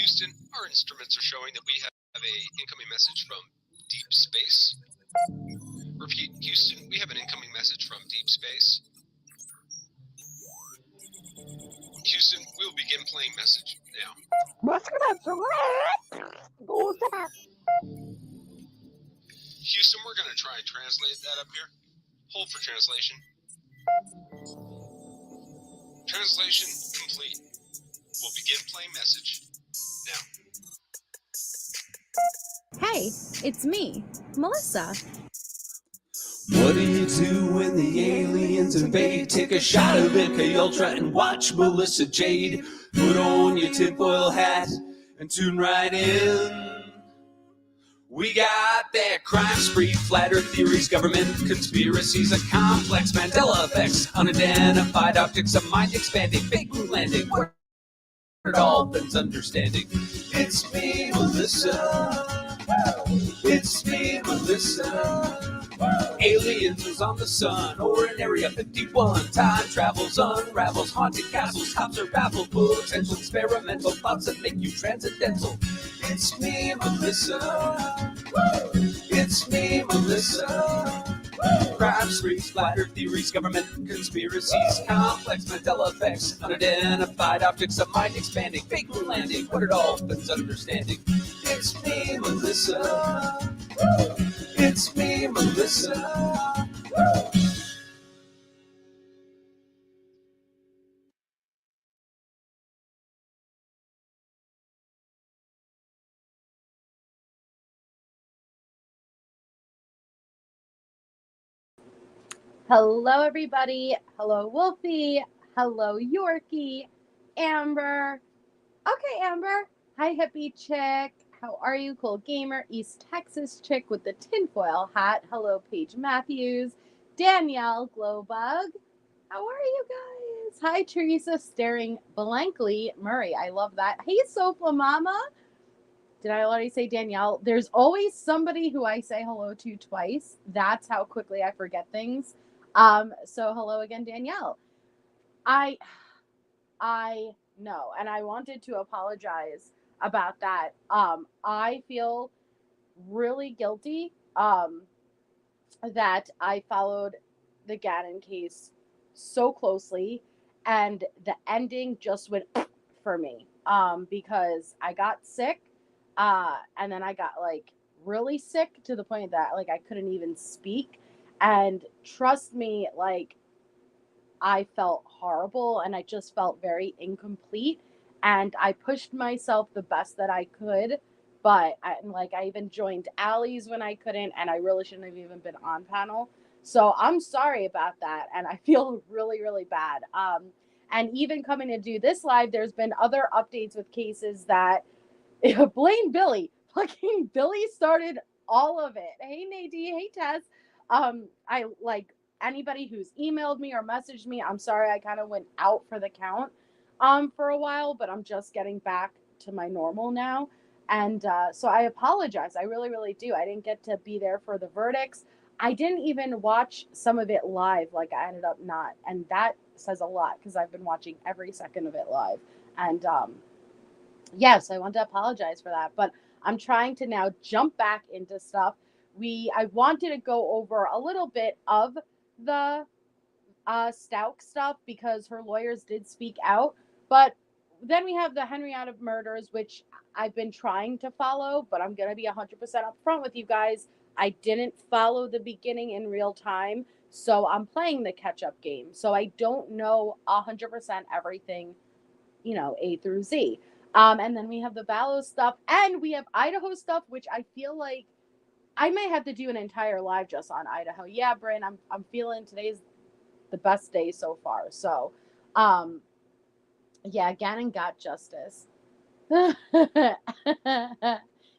Houston, our instruments are showing that we have a incoming message from deep space. Repeat, Houston, we have an incoming message from deep space. Houston, we will begin playing message now. Houston, we're going to try and translate that up here. Hold for translation. Translation complete. We'll begin playing message now. Hey, it's me, Melissa. What do you do when the aliens invade? Take a shot of MK Ultra and watch Melissa Jade. Put on your tinfoil hat and tune right in. We got that crime spree, flat earth theories, government conspiracies, a complex Mandela effects, unidentified objects, a mind expanding, fake moon landing, where dolphins understanding. It's me, Melissa. It's me, Melissa. Aliens is on the sun, or in Area 51. Time travels, unravels, haunted castles, cops are baffled, potential experimental thoughts that make you transcendental. It's me, Melissa. It's me, Melissa. Crime sprees, flat earth theories, government conspiracies, complex Mandela effects, unidentified objects, a mind expanding, fake moon landing, what it all but understanding. It's me, Melissa. It's me, Melissa. Hello, everybody. Hello, Wolfie. Hello, Yorkie. Amber. Okay, Amber. Hi, hippie chick. How are you? Cool gamer. East Texas chick with the tinfoil hat. Hello, Paige Matthews. Danielle Glowbug. How are you guys? Hi, Teresa staring blankly. Murray, I love that. Hey, Sofa Mama. Did I already say Danielle? There's always somebody who I say hello to twice. That's how quickly I forget things. So hello again, Danielle. I know, and I wanted to apologize about that. I feel really guilty that I followed the Gannon case so closely, and the ending just went for me because I got sick, and then I got like really sick to the point that like I couldn't even speak. And trust me, like I felt horrible and I just felt very incomplete. And I pushed myself the best that I could. But I even joined Allie's when I couldn't, and I really shouldn't have even been on panel. So I'm sorry about that, and I feel really, really bad. And even coming to do this live, there's been other updates with cases that blame Billy. Fucking Billy started all of it. Hey Nadine, hey Tess. I like anybody who's emailed me or messaged me. I'm sorry I kind of went out for the count for a while, but I'm just getting back to my normal now. And so I apologize. I really, really do. I didn't get to be there for the verdicts. I didn't even watch some of it live. Like I ended up not. And that says a lot because I've been watching every second of it live. And yes, I want to apologize for that. But I'm trying to now jump back into stuff. I wanted to go over a little bit of the Stauchs stuff because her lawyers did speak out. But then we have the Henryetta murders, which I've been trying to follow, but I'm going to be 100% upfront with you guys. I didn't follow the beginning in real time, so I'm playing the catch-up game. So I don't know 100% everything, A through Z. And then we have the Vallows stuff, and we have Idaho stuff, which I feel like I may have to do an entire live just on Idaho. Yeah, Bryn, I'm feeling today's the best day so far. So, yeah, Gannon got justice.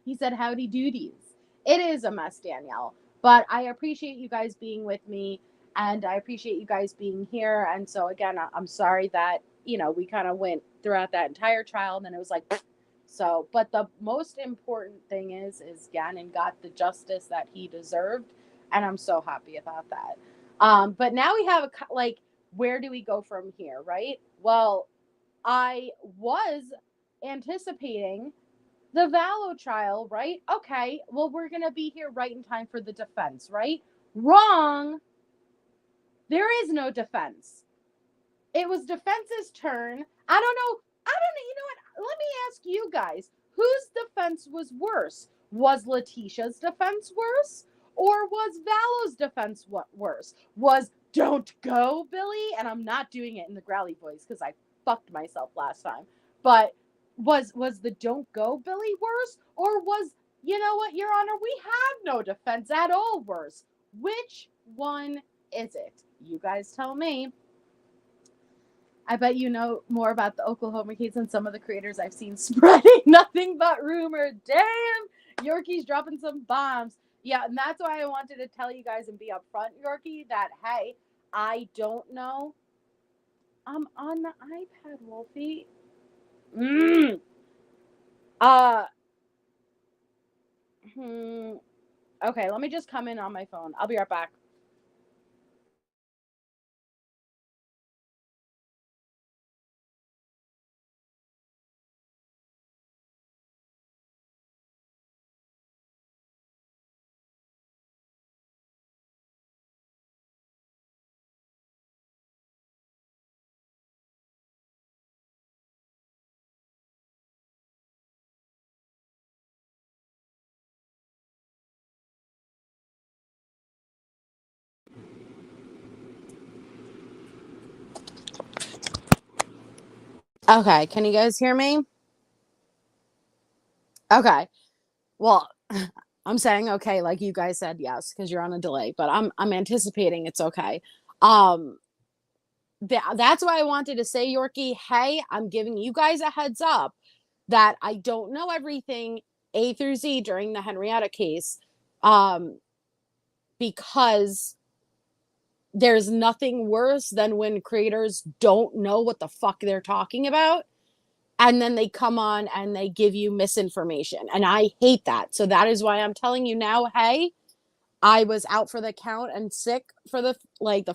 He said, howdy doodies. It is a mess, Danielle. But I appreciate you guys being with me, and I appreciate you guys being here. And so, again, I'm sorry that, we kind of went throughout that entire trial, and then it was like, so, but the most important thing is Gannon got the justice that he deserved, and I'm so happy about that. But now we have where do we go from here, right? Well, I was anticipating the Vallow trial, right? Okay, well, we're going to be here right in time for the defense, right? Wrong. There is no defense. It was defense's turn. I don't know. You know what? Let me ask you guys, whose defense was worse? Was Letitia's defense worse? Or was Vallow's defense worse? Was don't go, Billy? And I'm not doing it in the growly voice because I fucked myself last time. But was the don't go, Billy worse? Or was, you know what, Your Honor, we have no defense at all worse? Which one is it? You guys tell me. I bet you know more about the Oklahoma case than some of the creators I've seen spreading nothing but rumor. Damn, Yorkie's dropping some bombs. Yeah, and that's why I wanted to tell you guys and be upfront, Yorkie, that, hey, I don't know. I'm on the iPad, Wolfie. Okay, let me just come in on my phone. I'll be right back. Okay, can you guys hear me? Okay. Well, I'm saying okay, like you guys said yes, because you're on a delay, but I'm anticipating it's okay. That's why I wanted to say, Yorkie, hey, I'm giving you guys a heads up that I don't know everything A through Z during the Henryetta case, because there's nothing worse than when creators don't know what the fuck they're talking about. And then they come on and they give you misinformation. And I hate that. So that is why I'm telling you now, hey, I was out for the count and sick for the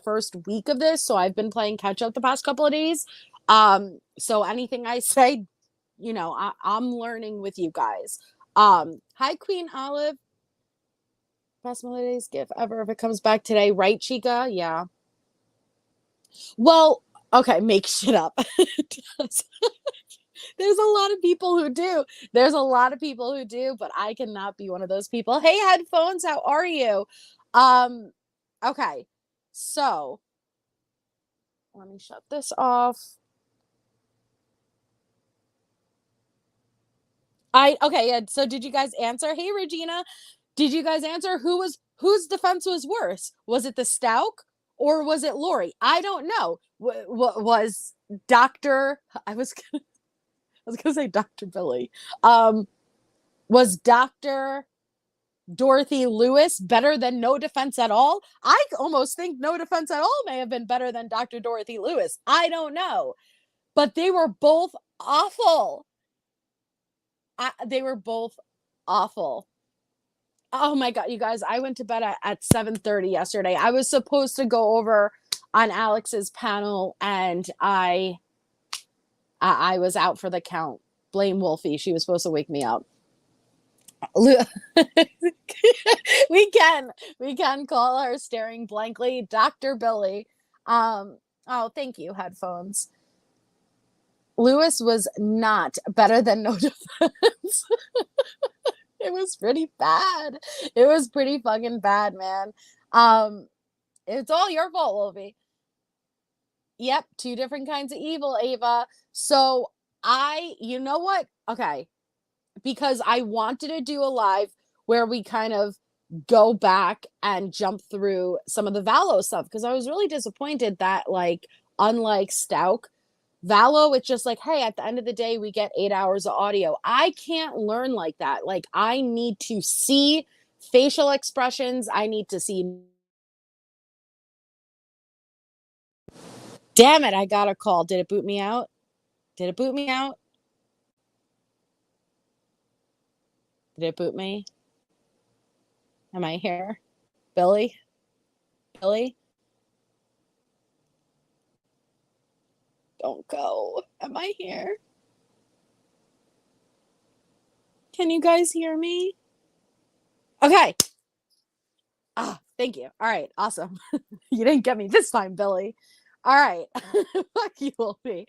first week of this. So I've been playing catch up the past couple of days. So anything I say, you know, I'm learning with you guys. Hi, Queen Olive. Best holidays gift ever if it comes back today. Right, Chica? Yeah. Well, okay, make shit up. There's a lot of people who do. There's a lot of people who do, but I cannot be one of those people. Hey, headphones, how are you? Okay. So, let me shut this off. Okay, yeah, so did you guys answer? Hey, Regina, did you guys answer whose defense was worse? Was it the Stauch or was it Lori? I don't know. Was Dr. I was gonna say Dr. Billy. Was Dr. Dorothy Lewis better than no defense at all? I almost think no defense at all may have been better than Dr. Dorothy Lewis. I don't know. But they were both awful. They were both awful. Oh my God, you guys, I went to bed at 7:30 yesterday. I was supposed to go over on Alex's panel and I was out for the count. Blame Wolfie. She was supposed to wake me up. we can call her staring blankly Dr. Billy. Oh, thank you, headphones. Lewis was not better than no defense. It was pretty bad. It was pretty fucking bad, man. It's all your fault, Wolfie. Yep, two different kinds of evil, Ava. So you know what? Okay. Because I wanted to do a live where we kind of go back and jump through some of the Vallow stuff, because I was really disappointed that, like, unlike Stauch, Vallow, it's just like, hey, at the end of the day, we get 8 hours of audio. I can't learn like that. Like, I need to see facial expressions. I need to see. Damn it, I got a call. Did it boot me out? Did it boot me out? Did it boot me? Am I here? Billy? Billy? Don't go. Am I here? Can you guys hear me? Okay. Thank you. All right. Awesome. You didn't get me this time, Billy. All right. Fuck you, Wolfie.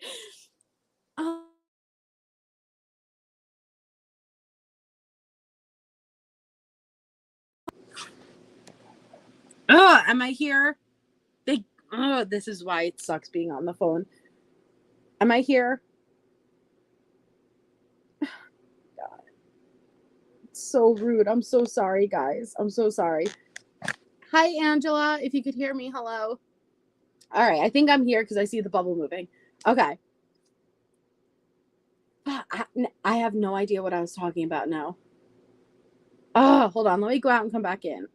Am I here? This is why it sucks being on the phone. Am I here? God. It's so rude. I'm so sorry, guys. I'm so sorry. Hi, Angela. If you could hear me, hello. All right. I think I'm here because I see the bubble moving. Okay. I have no idea what I was talking about now. Hold on. Let me go out and come back in.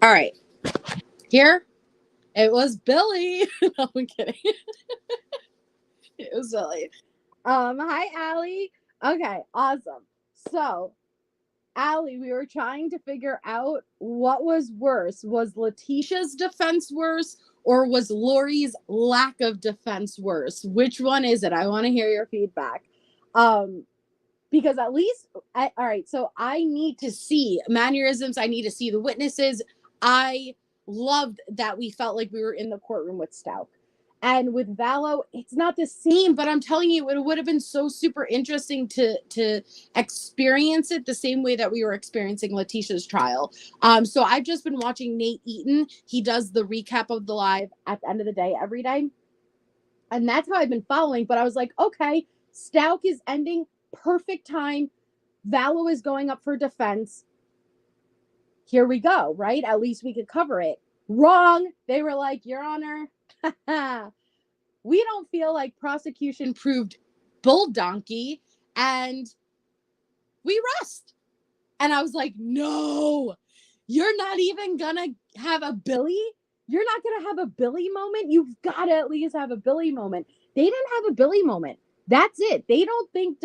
All right. Here, it was Billy. No, I'm kidding. It was Billy. Hi, Allie. Okay, awesome. So, Allie, we were trying to figure out what was worse. Was Letitia's defense worse, or was Lori's lack of defense worse? Which one is it? I want to hear your feedback. Because at least, all right, so I need to see mannerisms. I need to see the witnesses. I loved that we felt like we were in the courtroom with Stauchs. And with Vallow, it's not the same, but I'm telling you, it would have been so super interesting to experience it the same way that we were experiencing Letitia's trial. So I've just been watching Nate Eaton. He does the recap of the live at the end of the day every day. And that's how I've been following. But I was like, okay, Stauchs is ending. Perfect time. Vallow is going up for defense. Here we go, right? At least we could cover it. Wrong. They were like, Your Honor, we don't feel like prosecution proved bull donkey, and we rest. And I was like, no, you're not even gonna have a Billy? You're not gonna have a Billy moment? You've got to at least have a Billy moment. They didn't have a Billy moment. That's it. They don't think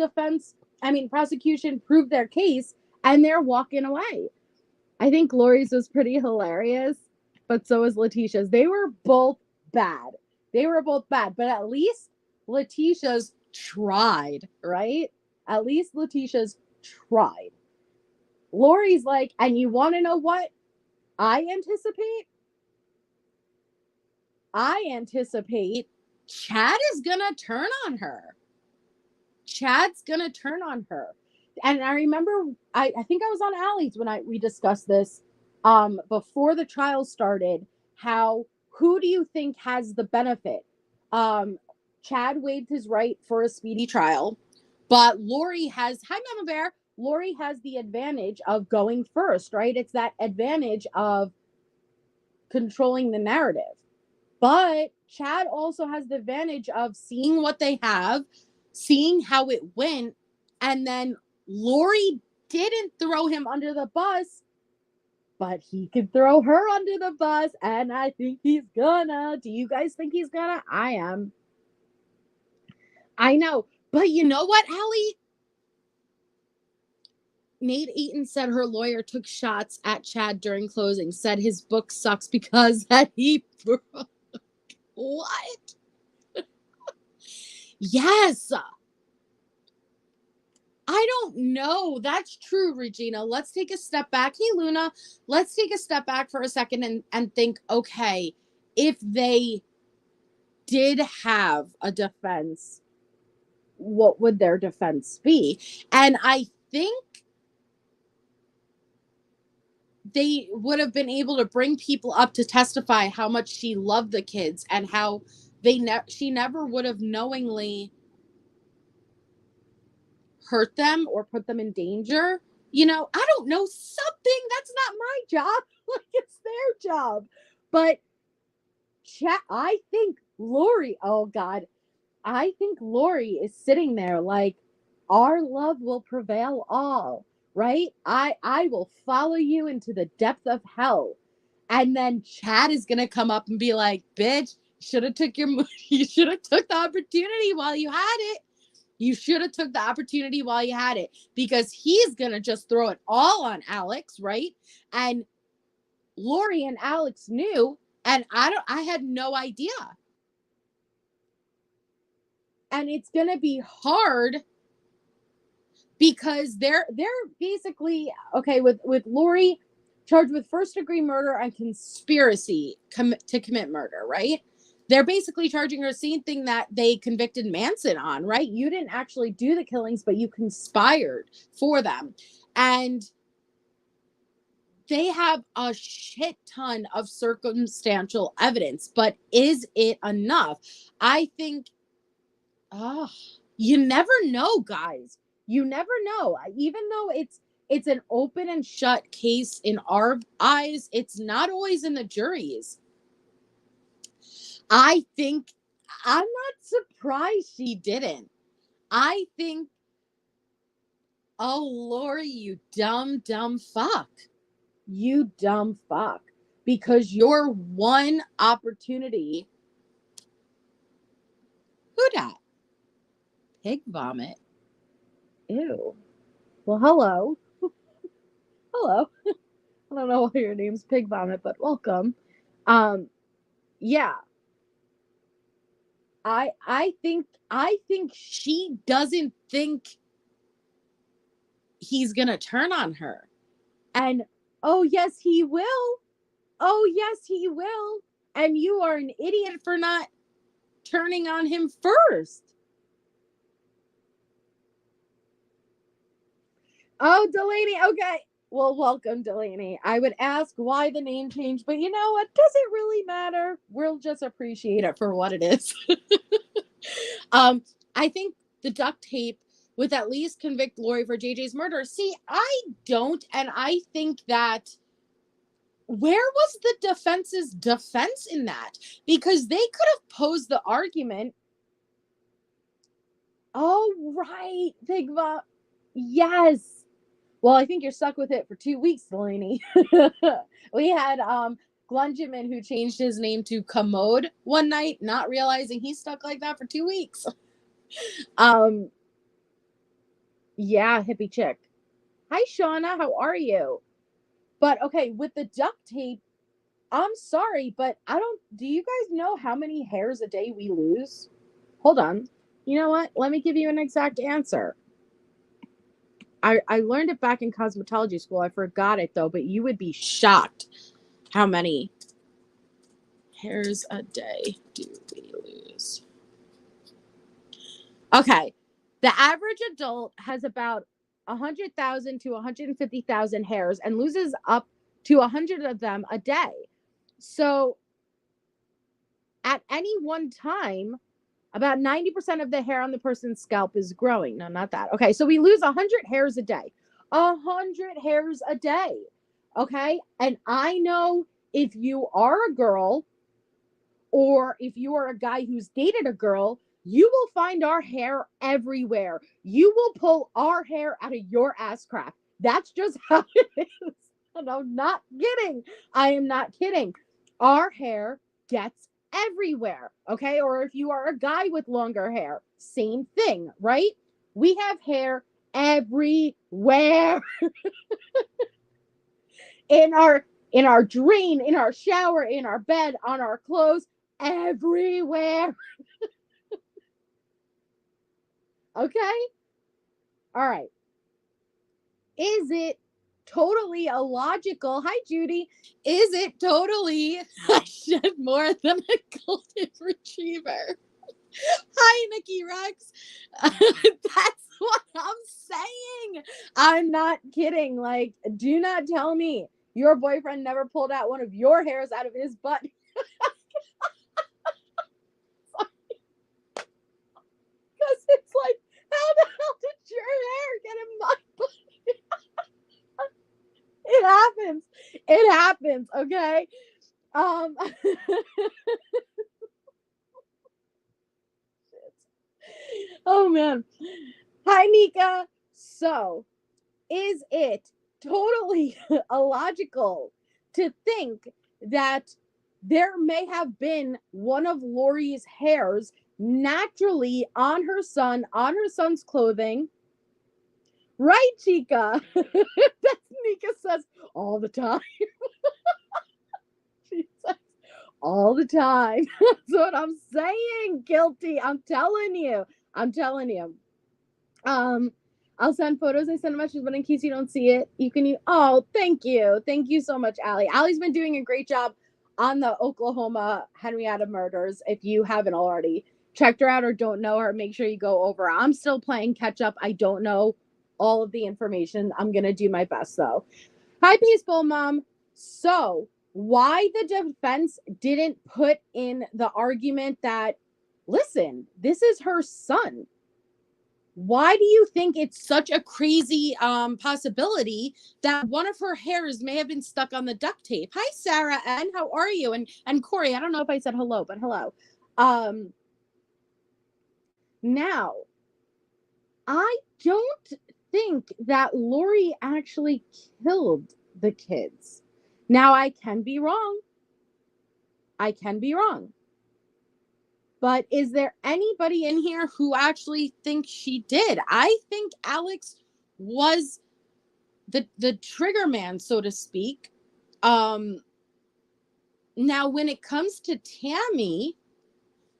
prosecution proved their case, and they're walking away. I think Lori's was pretty hilarious, but so was Letitia's. They were both bad. But at least Letitia's tried, right? At least Letitia's tried. Lori's like, and you want to know what I anticipate Chad is gonna turn on her. Chad's gonna turn on her. And I remember, I think I was on Allie's when we discussed this before the trial started. Who do you think has the benefit? Chad waived his right for a speedy trial, but Lori has, hi Mama Bear, Lori has the advantage of going first, right? It's that advantage of controlling the narrative. But Chad also has the advantage of seeing what they have, seeing how it went, and then Lori didn't throw him under the bus, but he could throw her under the bus, and I think he's gonna. Do you guys think he's gonna? I am. I know. But you know what, Allie? Nate Eaton said her lawyer took shots at Chad during closing, said his book sucks because that he broke. What? Yes. I don't know. That's true, Regina. Let's take a step back. Hey, Luna, let's take a step back for a second and think, okay, if they did have a defense, what would their defense be? And I think they would have been able to bring people up to testify how much she loved the kids and how she never would have knowingly hurt them or put them in danger. I don't know, something. That's not my job. Like, it's their job. But I think Lori, oh God, I think Lori is sitting there like, our love will prevail all, right? I will follow you into the depth of hell. And then Chad is gonna come up and be like, bitch, you should have took the opportunity while you had it. You should have took the opportunity while you had it, because he's going to just throw it all on Alex, right? And Lori and Alex knew, and I had no idea. And it's going to be hard because they're basically, okay, with Lori charged with first-degree murder and conspiracy to commit murder, right? They're basically charging her same thing that they convicted Manson on, right? You didn't actually do the killings, but you conspired for them. And they have a shit ton of circumstantial evidence, but is it enough? I think, you never know, guys. You never know. Even though it's an open and shut case in our eyes, it's not always in the jury's. I think, I'm not surprised she didn't. I think, oh, Lori, you dumb fuck. You dumb fuck. Because your one opportunity. Who dat? Pig vomit. Ew. Well, hello. Hello. I don't know why your name's Pig Vomit, but welcome. Yeah. I think she doesn't think he's gonna turn on her. And oh yes, he will. Oh yes, he will. And you are an idiot for not turning on him first. Oh, Delaney. Okay. Well, welcome, Delaney. I would ask why the name changed, but you know what? Does it really matter? We'll just appreciate it for what it is. I think the duct tape would at least convict Lori for JJ's murder. See, I don't, and I think that where was the defense's defense in that? Because they could have posed the argument. Oh, right. Yes. Well, I think you're stuck with it for 2 weeks, Delaney. We had Glunjamin, who changed his name to Commode one night, not realizing he's stuck like that for 2 weeks. Yeah, hippie chick. Hi, Shauna. How are you? But okay, with the duct tape, I'm sorry, but do you guys know how many hairs a day we lose? Hold on. You know what? Let me give you an exact answer. I learned it back in cosmetology school. I forgot it though, but you would be shocked how many hairs a day do we lose. Okay. The average adult has about 100,000 to 150,000 hairs and loses up to 100 of them a day. So at any one time, about 90% of the hair on the person's scalp is growing. No, not that. Okay, so we lose 100 hairs a day. 100 hairs a day. Okay? And I know if you are a girl or if you are a guy who's dated a girl, you will find our hair everywhere. You will pull our hair out of your ass crack. That's just how it is. And I'm not kidding. I am not kidding. Our hair gets everywhere, okay? Or if you are a guy with longer hair, same thing, right? We have hair everywhere. in our drain, in our shower, in our bed, on our clothes, everywhere. Okay? All right. Is it totally illogical? Hi, Judy. Is it totally I shed more than a golden retriever? Hi, Nikki Rex. That's what I'm saying. I'm not kidding. Like, do not tell me your boyfriend never pulled out one of your hairs out of his butt. Because it's like, how the hell did your hair get in my butt? It happens. It happens, okay? Oh, man. Hi, Nika. So, is it totally illogical to think that there may have been one of Lori's hairs naturally on her son's clothing. Right, Chica? That's Nika says all the time. She says all the time. That's what I'm saying. Guilty. I'm telling you. I'm telling you. I'll send photos. I send messages, but in case you don't see it, you can. Oh, thank you. Thank you so much, Allie. Allie's been doing a great job on the Oklahoma Henryetta murders. If you haven't already checked her out or don't know her, make sure you go over. I'm still playing catch up. I don't know all of the information. I'm going to do my best, though. Hi, Peaceful Mom. So, why the defense didn't put in the argument that, listen, this is her son. Why do you think it's such a crazy possibility that one of her hairs may have been stuck on the duct tape? Hi, Sarah N. How are you? And Corey, I don't know if I said hello, but hello. Now, I don't think that Lori actually killed the kids. Now, I can be wrong. But is there anybody in here who actually thinks she did? I think Alex was the trigger man, so to speak. Now, when it comes to Tammy,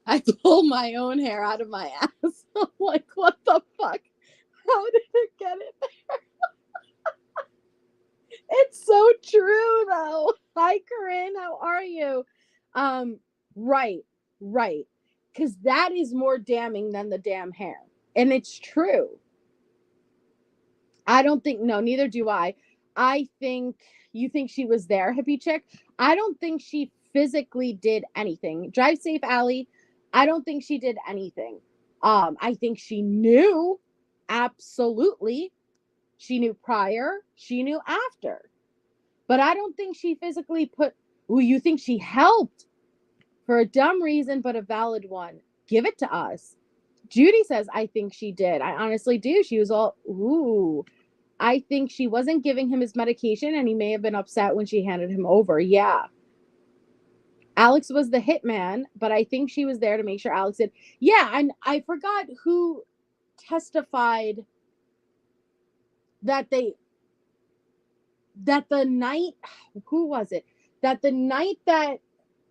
I pull my own hair out of my ass. I'm like, what the fuck? How did it get it there? It's so true, though. Hi, Corinne. How are you? Right. Because that is more damning than the damn hair. And it's true. I don't think, no, neither do I. I think, you think she was there, hippie chick? I don't think she physically did anything. Drive safe, Allie. I don't think she did anything. I think she knew, absolutely. She knew prior, she knew after. But I don't think she physically put, ooh, you think she helped? For a dumb reason, but a valid one. Give it to us. Judy says, I think she did. I honestly do. She was all, ooh. I think she wasn't giving him his medication, and he may have been upset when she handed him over. Yeah. Alex was the hitman, but I think she was there to make sure Alex did. Yeah, and I forgot who testified that the night, who was it? That the night that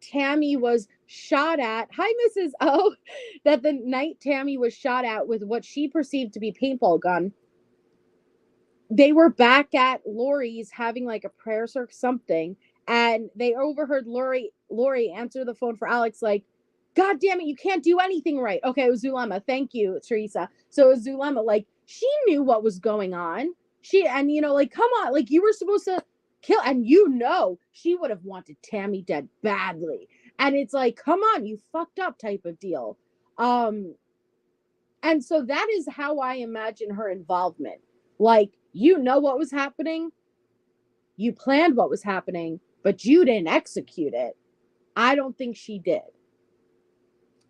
Tammy was shot at, hi Mrs. O, that the night Tammy was shot at with what she perceived to be paintball gun, they were back at Lori's having like a prayer or something, and they overheard Lori answer the phone for Alex like, God damn it, you can't do anything right. Okay, it was Zulema. Thank you, Teresa. So it was Zulema. Like, she knew what was going on. And you know, like, come on, like, you were supposed to kill, and you know she would have wanted Tammy dead badly. And it's like, come on, you fucked up type of deal. And so that is how I imagine her involvement. Like, you know what was happening, you planned what was happening, but you didn't execute it. I don't think she did.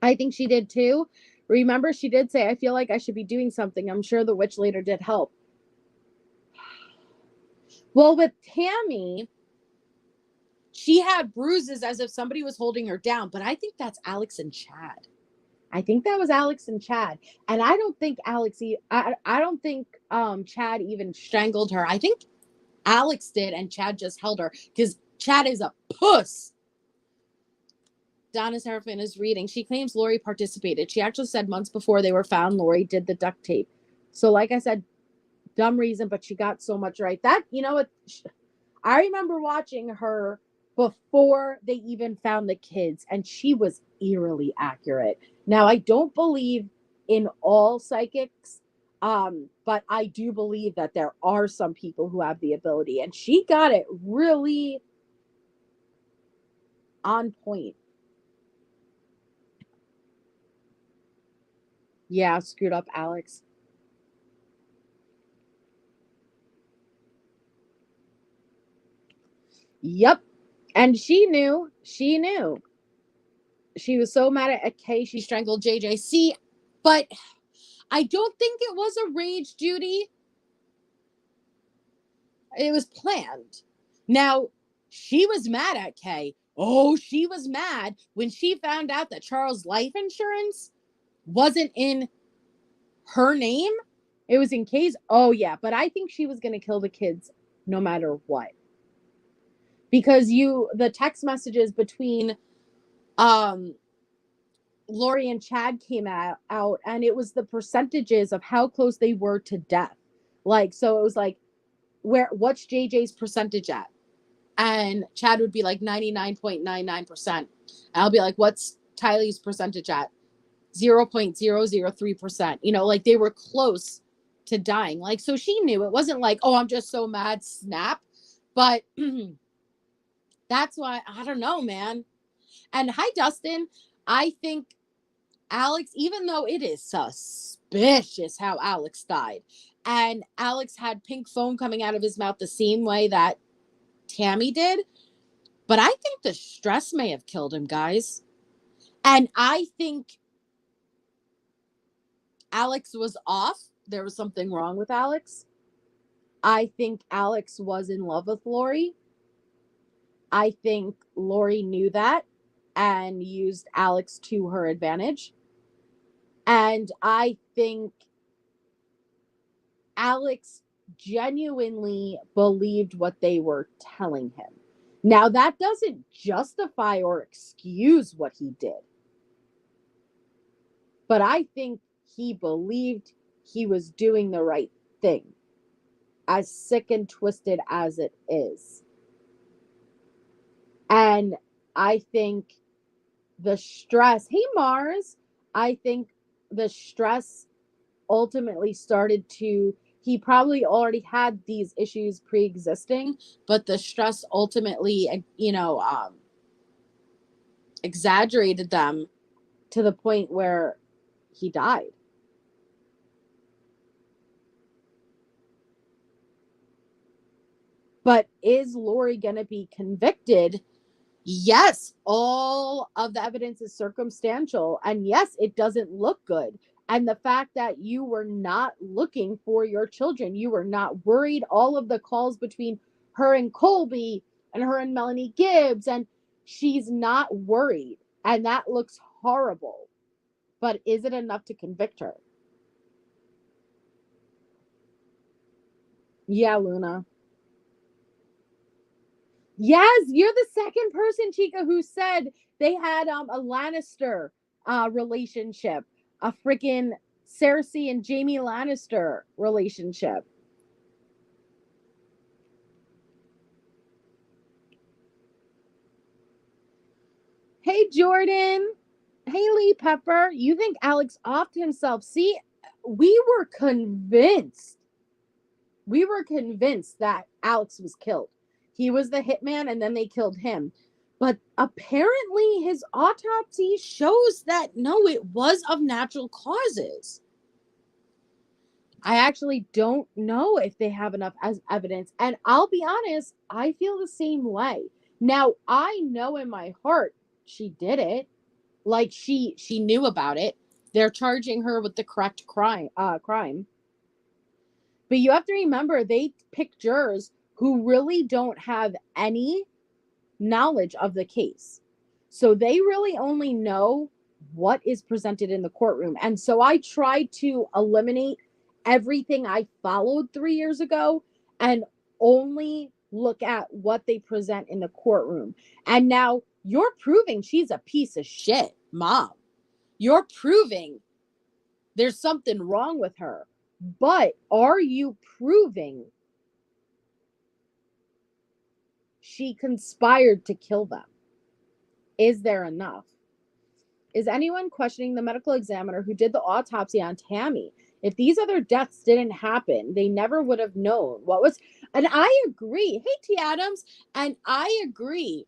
I think she did too. Remember, she did say, I feel like I should be doing something. I'm sure the witch later did help. Well, with Tammy, she had bruises as if somebody was holding her down, but I think that's Alex and Chad. I think that was Alex and Chad. And I don't think I don't think Chad even strangled her. I think Alex did, and Chad just held her because Chad is a puss. Donna Serafin is reading. She claims Lori participated. She actually said months before they were found, Lori did the duct tape. So like I said, dumb reason, but she got so much right. That, you know what? I remember watching her before they even found the kids, and she was eerily accurate. Now, I don't believe in all psychics, but I do believe that there are some people who have the ability, and she got it really on point. Yeah, screwed up Alex. Yep. And she knew. She was so mad at Kay, she strangled JJ. See, but I don't think it was a rage, Judy. It was planned. Now, she was mad at Kay. Oh, she was mad when she found out that Charles' life insurance wasn't in her name. It was in Kay's. Oh, yeah. But I think she was going to kill the kids no matter what. Because the text messages between Lori and Chad came out, and it was the percentages of how close they were to death. Like, so it was like, what's JJ's percentage at? And Chad would be like 99.99%. I'll be like, what's Tylee's percentage at? 0.003%. You know, like they were close to dying. Like, so she knew. It wasn't like, oh, I'm just so mad, snap. But that's why, I don't know, man. And hi, Dustin. I think Alex, even though it is suspicious how Alex died, and Alex had pink foam coming out of his mouth the same way that Tammy did, but I think the stress may have killed him, guys. And I think Alex was off. There was something wrong with Alex. I think Alex was in love with Lori. I think Lori knew that and used Alex to her advantage. And I think Alex genuinely believed what they were telling him. Now, that doesn't justify or excuse what he did. But I think he believed he was doing the right thing, as sick and twisted as it is. And I think the stress, hey, Mars, I think the stress ultimately started to, he probably already had these issues pre-existing, but the stress ultimately, exaggerated them to the point where he died. But is Lori going to be convicted? Yes, all of the evidence is circumstantial. And yes, it doesn't look good. And the fact that you were not looking for your children, you were not worried, all of the calls between her and Colby and her and Melanie Gibbs, and she's not worried. And that looks horrible. But is it enough to convict her? Yeah, Luna. Yes, you're the second person, Chica, who said they had a Lannister relationship, a freaking Cersei and Jaime Lannister relationship. Hey, Jordan. Hey, Lee Pepper. You think Alex offed himself? See, we were convinced. We were convinced that Alex was killed. He was the hitman, and then they killed him. But apparently his autopsy shows that, no, it was of natural causes. I actually don't know if they have enough as evidence. And I'll be honest, I feel the same way. Now, I know in my heart she did it. Like, she knew about it. They're charging her with the correct crime. But you have to remember, they pick jurors who really don't have any knowledge of the case. So they really only know what is presented in the courtroom. And so I tried to eliminate everything I followed 3 years ago and only look at what they present in the courtroom. And now you're proving she's a piece of shit, Mom. You're proving there's something wrong with her. But are you proving she conspired to kill them? Is there enough? Is anyone questioning the medical examiner who did the autopsy on Tammy? If these other deaths didn't happen, they never would have known what was. And I agree. Hey, T. Adams. And I agree.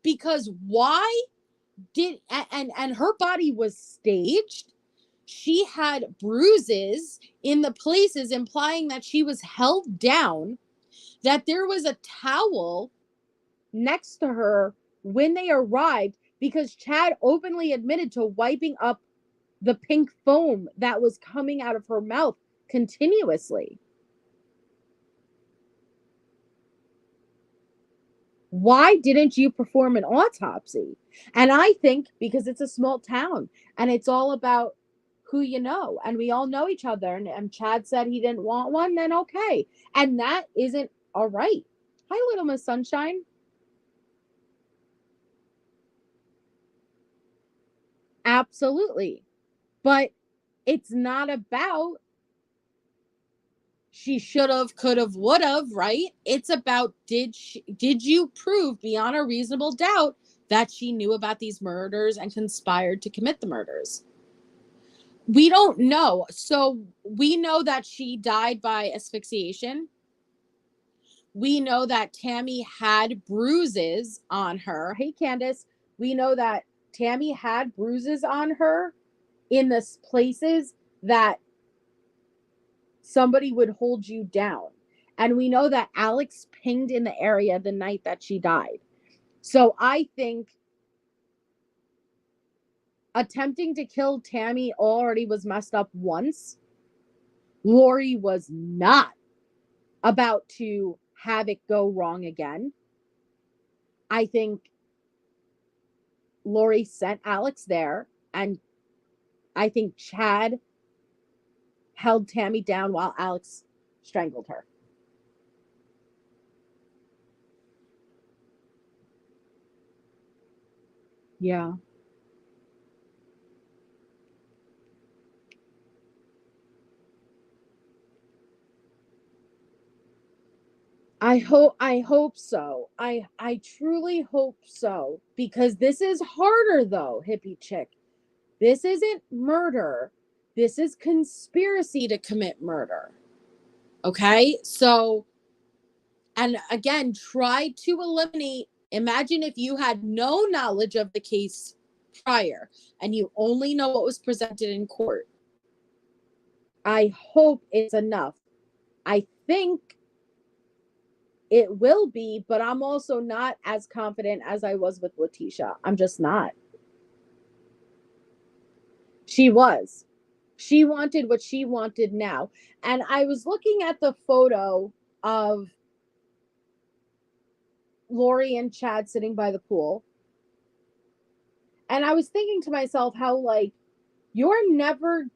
Because why did, and her body was staged. She had bruises in the places implying that she was held down, that there was a towel next to her when they arrived, because Chad openly admitted to wiping up the pink foam that was coming out of her mouth continuously. Why didn't you perform an autopsy? And I think because it's a small town and it's all about who you know, and we all know each other. And Chad said he didn't want one, then okay. And that isn't all right. Hi, Little Miss Sunshine. Absolutely. But it's not about she should have, could have, would have, right? It's about did you prove beyond a reasonable doubt that she knew about these murders and conspired to commit the murders? We don't know. So we know that she died by asphyxiation. We know that Tammy had bruises on her. Hey, Candace. We know that Tammy had bruises on her in the places that somebody would hold you down. And we know that Alex pinged in the area the night that she died. So I think attempting to kill Tammy already was messed up once. Lori was not about to have it go wrong again. I think Lori sent Alex there, and I think Chad held Tammy down while Alex strangled her. Yeah. I hope so. I truly hope so, because this is harder though, hippie chick. This isn't murder. This is conspiracy to commit murder. Okay? So, and again, try to eliminate. Imagine if you had no knowledge of the case prior and you only know what was presented in court. I hope it's enough. I think it will be, but I'm also not as confident as I was with Letitia. I'm just not. She was. She wanted what she wanted now. And I was looking at the photo of Lori and Chad sitting by the pool. And I was thinking to myself how, like, you're never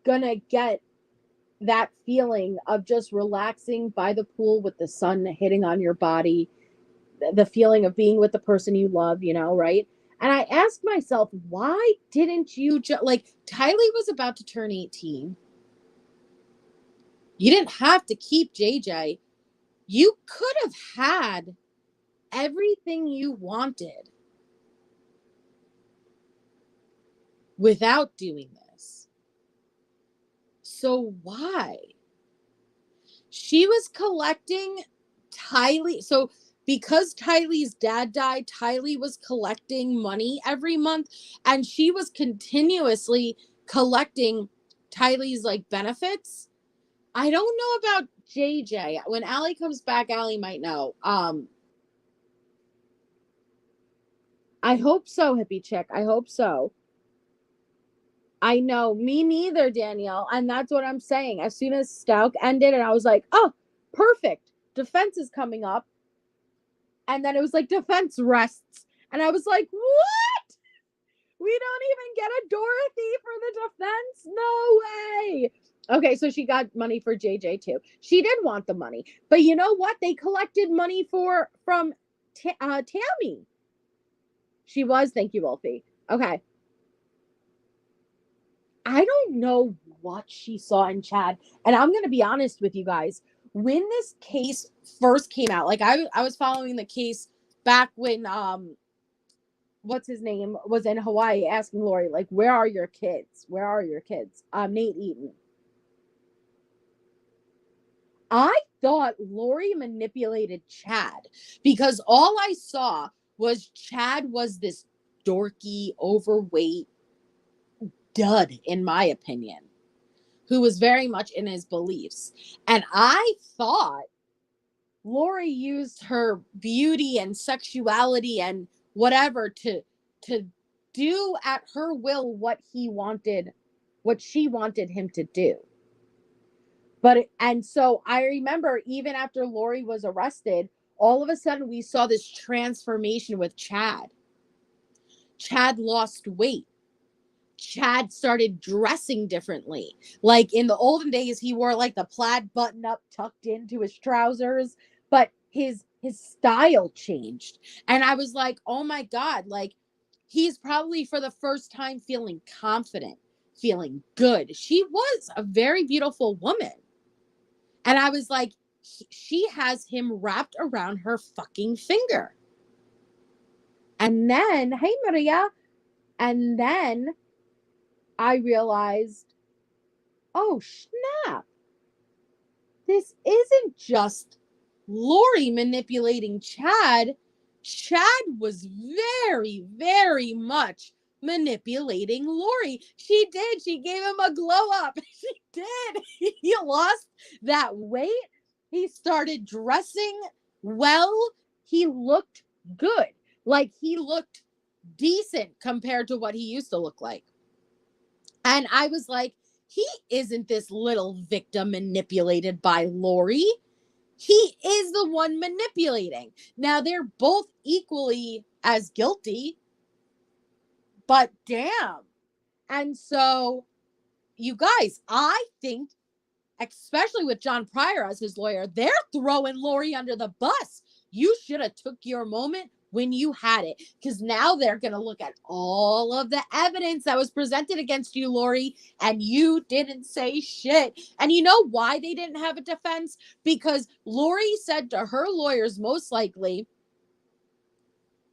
gonna get that feeling of just relaxing by the pool with the sun hitting on your body, the feeling of being with the person you love, you know, right? And I asked myself, why didn't you like, Tylee was about to turn 18. You didn't have to keep JJ. You could have had everything you wanted without doing this. So why? She was collecting Tylee. So because Tylee's dad died, Tylee was collecting money every month, and she was continuously collecting Tylee's like benefits. I don't know about JJ. When Allie comes back, Allie might know. I hope so, hippie chick. I hope so. I know. Me neither, Danielle. And that's what I'm saying. As soon as Stauch ended, and I was like, oh, perfect. Defense is coming up. And then it was like defense rests. And I was like, what? We don't even get a Dorothy for the defense? No way. Okay, so she got money for JJ too. She did want the money. But you know what? They collected money from Tammy. She was. Thank you, Wolfie. Okay. I don't know what she saw in Chad. And I'm going to be honest with you guys. When this case first came out, like I was following the case back when what's his name was in Hawaii asking Lori, like, where are your kids? Where are your kids? Nate Eaton. I thought Lori manipulated Chad because all I saw was Chad was this dorky, overweight dud, in my opinion, who was very much in his beliefs. And I thought Lori used her beauty and sexuality and whatever to do at her will what he wanted, what she wanted him to do. And so I remember even after Lori was arrested, all of a sudden we saw this transformation with Chad. Chad lost weight. Chad started dressing differently. Like in the olden days, he wore like the plaid button up tucked into his trousers, but his style changed. And I was like, oh my God, like he's probably for the first time feeling confident, feeling good. She was a very beautiful woman. And I was like, she has him wrapped around her fucking finger. And then, hey, Maria. And then I realized, oh, snap. This isn't just Lori manipulating Chad. Chad was very, very much manipulating Lori. She did. She gave him a glow up. She did. He lost that weight. He started dressing well. He looked good. Like he looked decent compared to what he used to look like. And I was like, he isn't this little victim manipulated by Lori. He is the one manipulating. Now, they're both equally as guilty, but damn. And so, you guys, I think, especially with John Pryor as his lawyer, they're throwing Lori under the bus. You should have took your moment when you had it, because now they're going to look at all of the evidence that was presented against you, Lori, and you didn't say shit. And you know why they didn't have a defense? Because Lori said to her lawyers, most likely,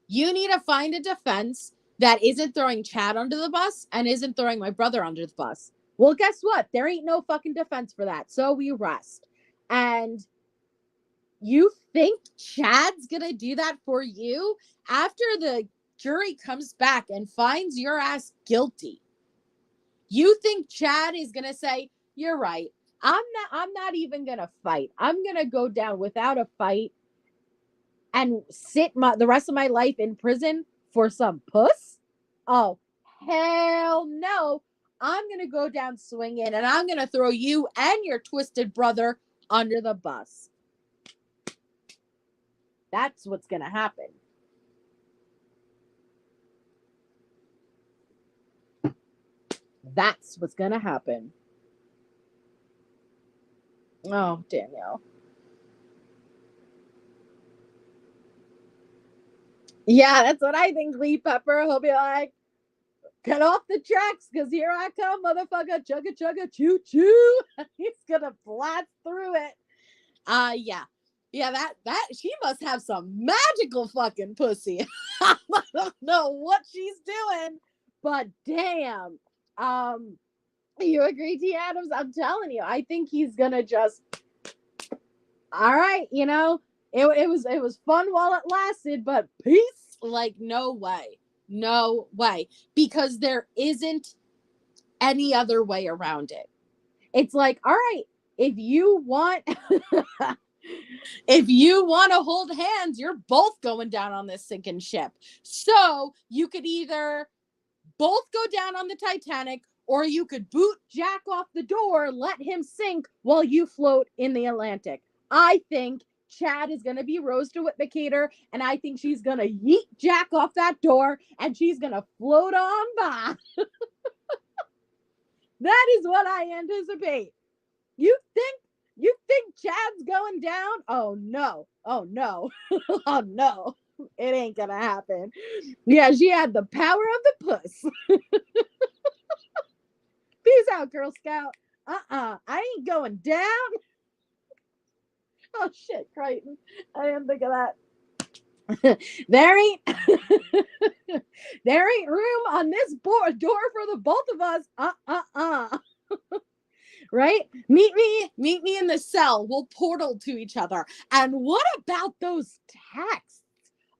you need to find a defense that isn't throwing Chad under the bus and isn't throwing my brother under the bus. Well, guess what? There ain't no fucking defense for that. So we rest. And you think Chad's gonna do that for you after the jury comes back and finds your ass guilty? You think Chad is gonna say, you're right, I'm not even gonna fight. I'm gonna go down without a fight and sit the rest of my life in prison for some puss? Oh, hell no. I'm gonna go down swinging, and I'm gonna throw you and your twisted brother under the bus. That's what's going to happen. That's what's going to happen. Oh, Danielle. Yeah, that's what I think, Lee Pepper. He'll be like, get off the tracks, because here I come, motherfucker. Chugga, chugga, choo, choo. He's going to blast through it. Yeah. Yeah, that she must have some magical fucking pussy. I don't know what she's doing, but damn. You agree, T. Adams? I'm telling you, I think he's gonna just, all right, you know, it was fun while it lasted, but peace, like no way, because there isn't any other way around it. It's like, all right, if you want. If you want to hold hands, you're both going down on this sinking ship. So you could either both go down on the Titanic, or you could boot Jack off the door, let him sink while you float in the Atlantic. I think Chad is going to be Rose DeWitt-McCater, and I think she's going to yeet Jack off that door, and she's going to float on by. That is what I anticipate. You think Chad's going down? Oh, no. Oh, no. Oh, no. It ain't gonna happen. Yeah, she had the power of the puss. Peace out, Girl Scout. I ain't going down. Oh, shit, Crichton. I didn't think of that. There ain't room on this door for the both of us. Right? Meet me in the cell. We'll portal to each other. And what about those texts?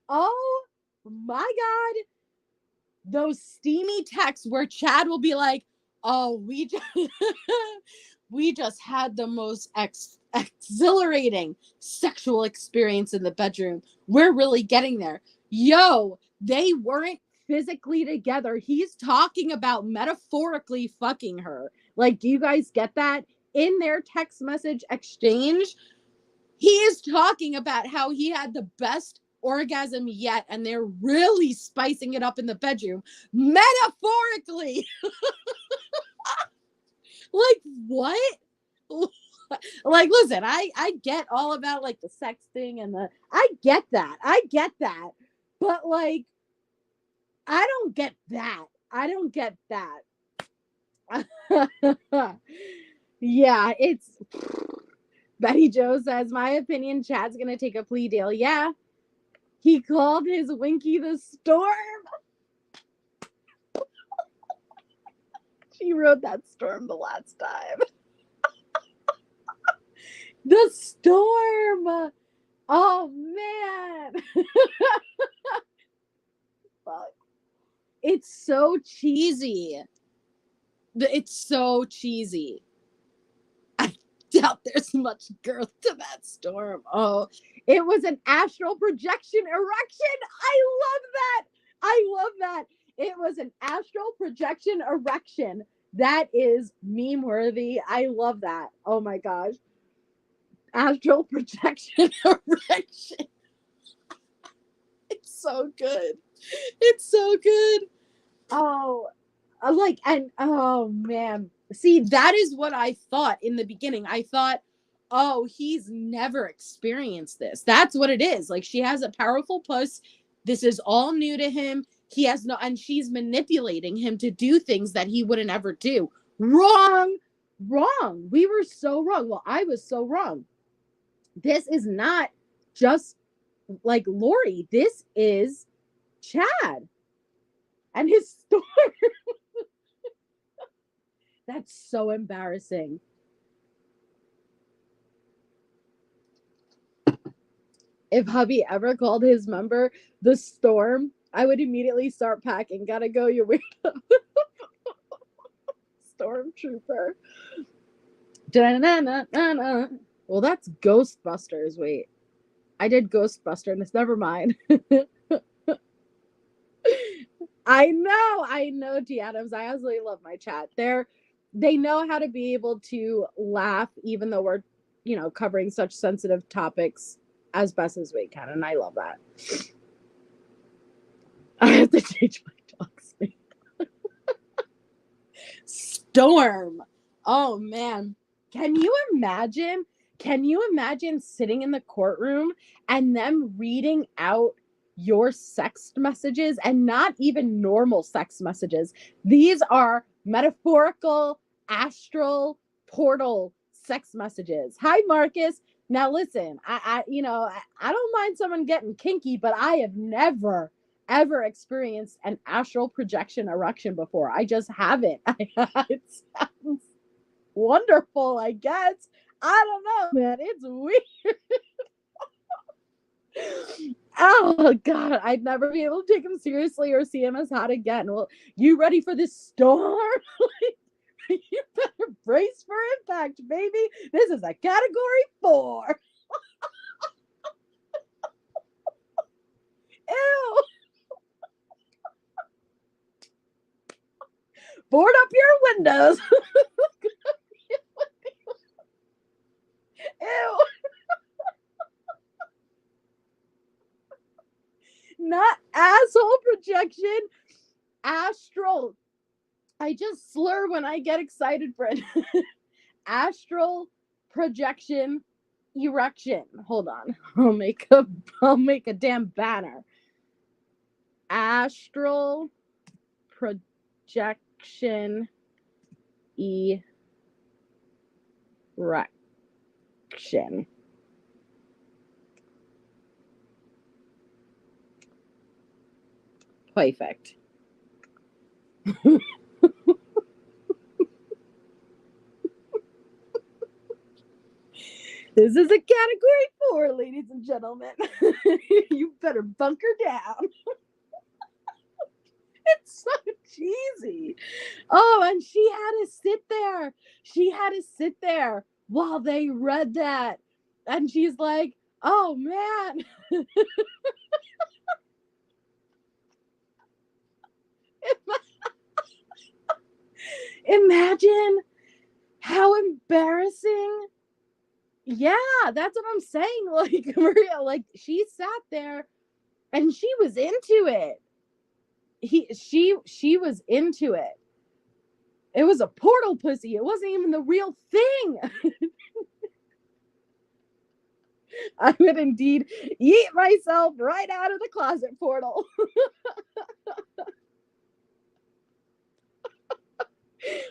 Oh my God. Those steamy texts where Chad will be like, oh, we just had the most exhilarating sexual experience in the bedroom. We're really getting there. Yo, they weren't physically together. He's talking about metaphorically fucking her. Like, do you guys get that? In their text message exchange, He is talking about how he had the best orgasm yet, and they're really spicing it up in the bedroom, metaphorically. Like, what? Like, listen, I get all about like the sex thing and I get that. But like, I don't get that. Yeah, it's Betty Jo says, my opinion, Chad's gonna take a plea deal. Yeah. He called his Winky the Storm. She wrote that storm the last time. The storm. Oh man. Fuck. It's so cheesy. I doubt there's much girth to that storm. Oh, it was an astral projection erection. I love that. It was an astral projection erection. That is meme worthy. I love that. Oh my gosh. Astral projection erection. It's so good. Oh, oh man. See, that is what I thought in the beginning. I thought, oh, he's never experienced this. That's what it is. Like, she has a powerful puss. This is all new to him. He has no, and she's manipulating him to do things that he wouldn't ever do. Wrong. We were so wrong. Well, I was so wrong. This is not just like Lori. This is Chad and his story. That's so embarrassing. If hubby ever called his member the Storm, I would immediately start packing. Gotta go, you weirdo. Stormtrooper. Da-na-na-na-na. Well, that's Ghostbusters. Wait. I did Ghostbusters. Never mind. I know, T. Adams. I absolutely love my chat. They know how to be able to laugh, even though we're, covering such sensitive topics as best as we can, and I love that. I have to change my dog's name. Storm. Oh man, can you imagine sitting in the courtroom and them reading out your sex messages, and not even normal sex messages? These are metaphorical, astral, portal sex messages. Hi, Marcus. Now listen, I don't mind someone getting kinky, but I have never ever experienced an astral projection erection before. I just haven't. It sounds wonderful, I guess. I don't know, man. It's weird. Oh God, I'd never be able to take him seriously or see him as hot again. Well, you ready for this storm? You better brace for impact, baby. This is a category 4. Ew. Board up your windows. Ew. Not asshole projection. Astral. I just slur when I get excited for it. Astral projection erection. Hold on. I'll make a damn banner. Astral projection erection. Perfect. This is a category 4, ladies and gentlemen. You better bunker down. It's so cheesy. Oh, and she had to sit there while they read that. And she's like, oh man. Imagine how embarrassing Yeah, that's what I'm saying. Like, Maria, like, she sat there and she was into it. She was into it. It was a portal pussy. It wasn't even the real thing. I would indeed yeet myself right out of the closet portal.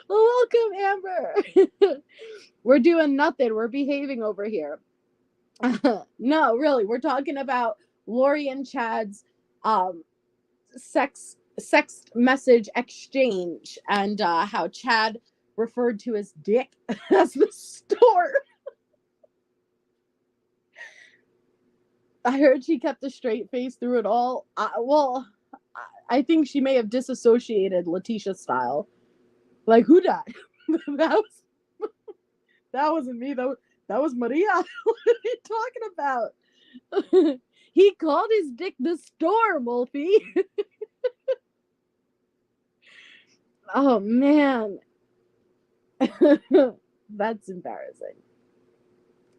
Welcome, Amber. We're doing nothing. We're behaving over here. No, really, we're talking about Lori and Chad's sex message exchange, and how Chad referred to his dick as the store. I heard she kept a straight face through it all. Well, I think she may have disassociated Letitia style. Like, who that? that wasn't me. That was Maria. What are you talking about? He called his dick the storm, Wolfie. Oh man. That's embarrassing.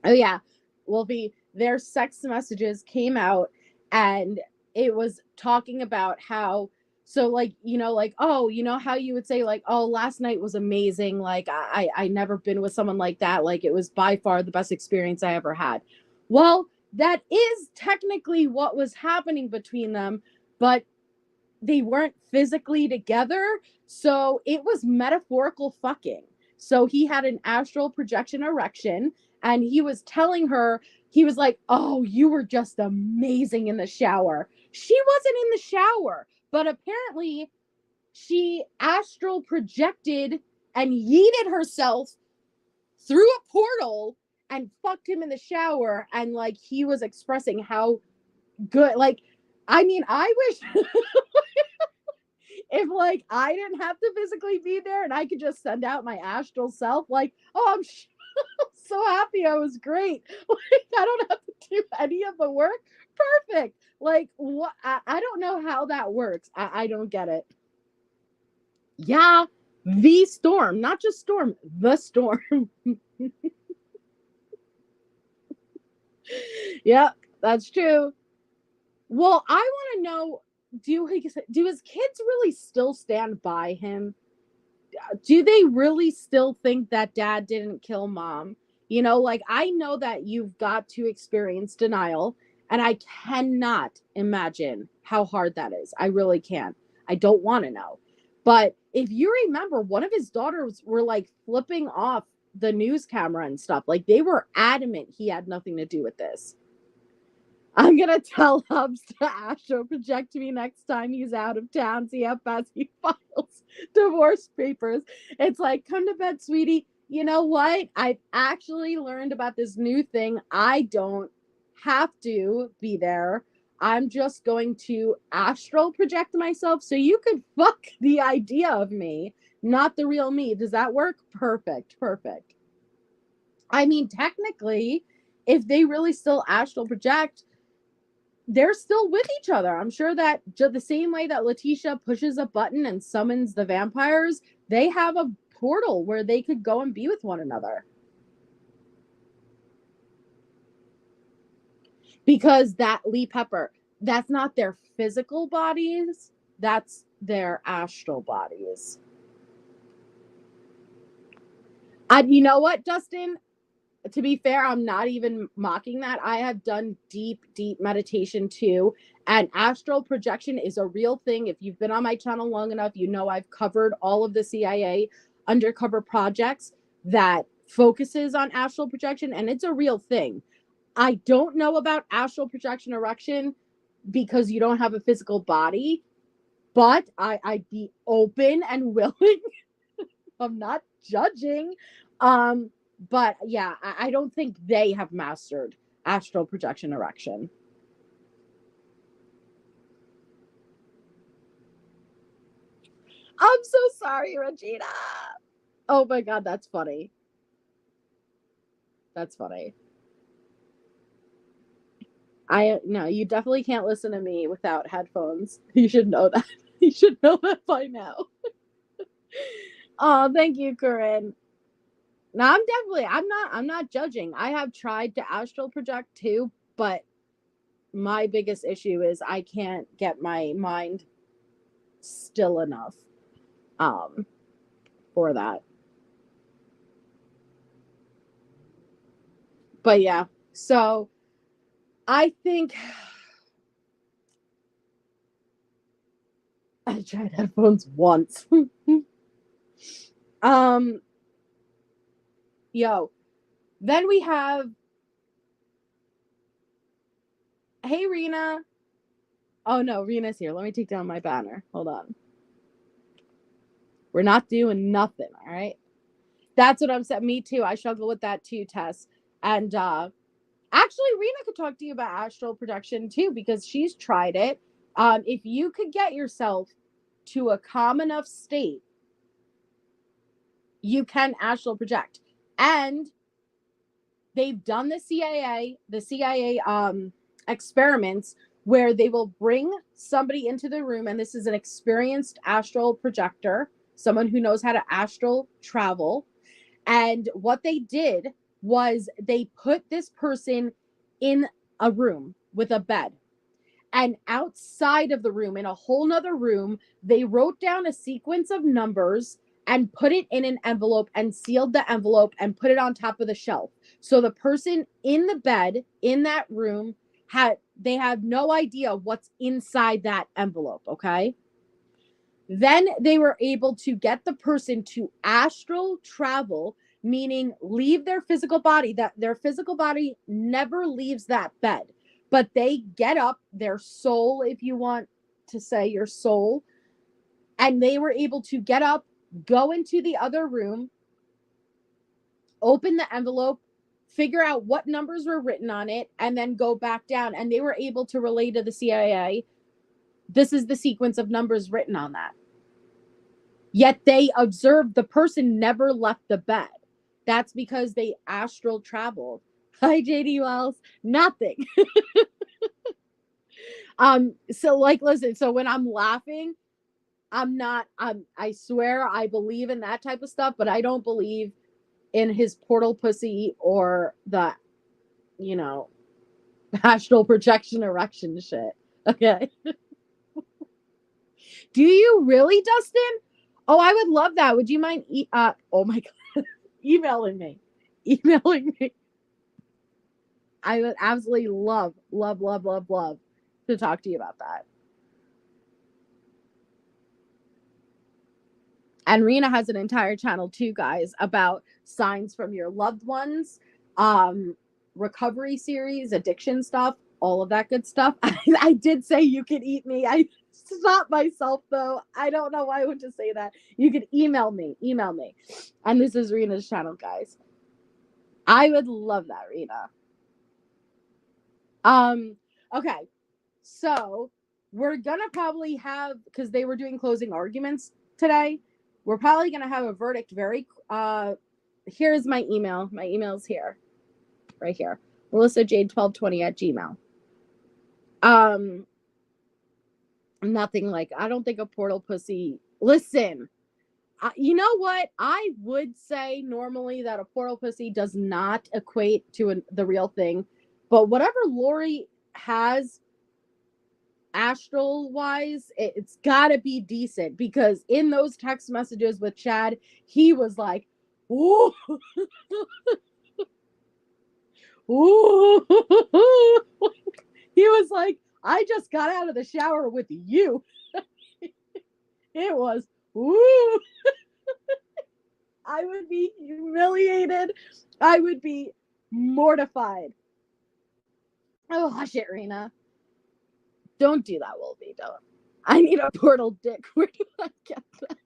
Oh yeah. Wolfie, their sex messages came out, and it was talking about how, so like, like, oh, how you would say like, oh, last night was amazing, like I never been with someone like that, like it was by far the best experience I ever had. Well, that is technically what was happening between them, but they weren't physically together, so it was metaphorical fucking. So he had an astral projection erection, and he was telling her, he was like, oh, you were just amazing in the shower. She wasn't in the shower, but apparently she astral projected and yeeted herself through a portal and fucked him in the shower, and like he was expressing how good, like, I mean, I wish if like I didn't have to physically be there and I could just send out my astral self, like, oh, I'm so happy, I was great. Like, I don't have to do any of the work. Perfect. Like, what? I don't know how that works. I don't get it. Yeah, the storm, not just storm, the storm. Yeah, that's true. Well, I want to know, do his kids really still stand by him? Do they really still think that dad didn't kill mom? Like, I know that you've got to experience denial, and I cannot imagine how hard that is. I really can't. I don't want to know. But if you remember, one of his daughters were like flipping off the news camera and stuff. Like, they were adamant he had nothing to do with this. I'm going to tell Hubs to astro project me next time he's out of town. See how fast he files divorce papers. It's like, come to bed, sweetie. You know what? I've actually learned about this new thing. I don't have to be there. I'm just going to astral project myself so you could fuck the idea of me, not the real me. Does that work? Perfect. Perfect. I mean, technically, if they really still astral project, they're still with each other. I'm sure that the same way that Letitia pushes a button and summons the vampires, they have a portal where they could go and be with one another. Because that Lee Pepper, that's not their physical bodies, that's their astral bodies. You know what, Dustin? To be fair, I'm not even mocking that. I have done deep meditation too. And astral projection is a real thing. If you've been on my channel long enough, you know I've covered all of the CIA undercover projects that focuses on astral projection, and it's a real thing. I don't know about astral projection erection because you don't have a physical body, but I'd be open and willing. I'm not judging. But yeah, I don't think they have mastered astral projection erection. I'm so sorry, Regina. Oh my God, that's funny. That's funny. No, you definitely can't listen to me without headphones. You should know that. You should know that by now. Oh, thank you, Corinne. No, I'm not judging. I have tried to astral project too, but my biggest issue is I can't get my mind still enough for that. But yeah, so I think I tried headphones once. Yo, then we have, hey Rena. Oh no, Rena's here. Let me take down my banner. Hold on. We're not doing nothing, all right? That's what I'm saying. Me too. I struggle with that too, Tess. And actually, Rena could talk to you about astral projection too, because she's tried it. If you could get yourself to a calm enough state, you can astral project. And they've done the CIA experiments where they will bring somebody into the room, and this is an experienced astral projector, someone who knows how to astral travel. And what they did was they put this person in a room with a bed. And outside of the room, in a whole nother room, they wrote down a sequence of numbers and put it in an envelope and sealed the envelope and put it on top of the shelf. So the person in the bed in that room they have no idea what's inside that envelope, okay? Then they were able to get the person to astral travel, meaning leave their physical body, that their physical body never leaves that bed, but they get up, their soul, if you want to say your soul, and they were able to get up, go into the other room, open the envelope, figure out what numbers were written on it, and then go back down. And they were able to relay to the CIA, this is the sequence of numbers written on that. Yet they observed the person never left the bed. That's because they astral traveled. Hi, JD Wells. Nothing. So like, listen, so when I'm laughing, I swear I believe in that type of stuff, but I don't believe in his portal pussy or the, astral projection erection shit. Okay. Do you really, Dustin? Oh, I would love that. Would you mind? Oh my God. Emailing me. I would absolutely love to talk to you about that. And Rena has an entire channel too, guys, about signs from your loved ones, recovery series, addiction stuff, all of that good stuff. I did say you could eat me. I stopped myself though. I don't know why I would just say that. You could email me. And this is Rena's channel, guys. I would love that, Rena. Okay. So we're gonna probably have, because they were doing closing arguments today, we're probably gonna have a verdict very here's my email. My email's here. Right here. MelissaJade1220@gmail. Nothing like, I don't think a portal pussy. Listen, you know what? I would say normally that a portal pussy does not equate to the real thing, but whatever Lori has astral wise, it's gotta be decent, because in those text messages with Chad, he was like, ooh, ooh. He was like, I just got out of the shower with you. It was, ooh. I would be humiliated. I would be mortified. Oh, hush it, Rena. Don't do that, Wolfie. Don't. I need a portal dick. Where do I get that?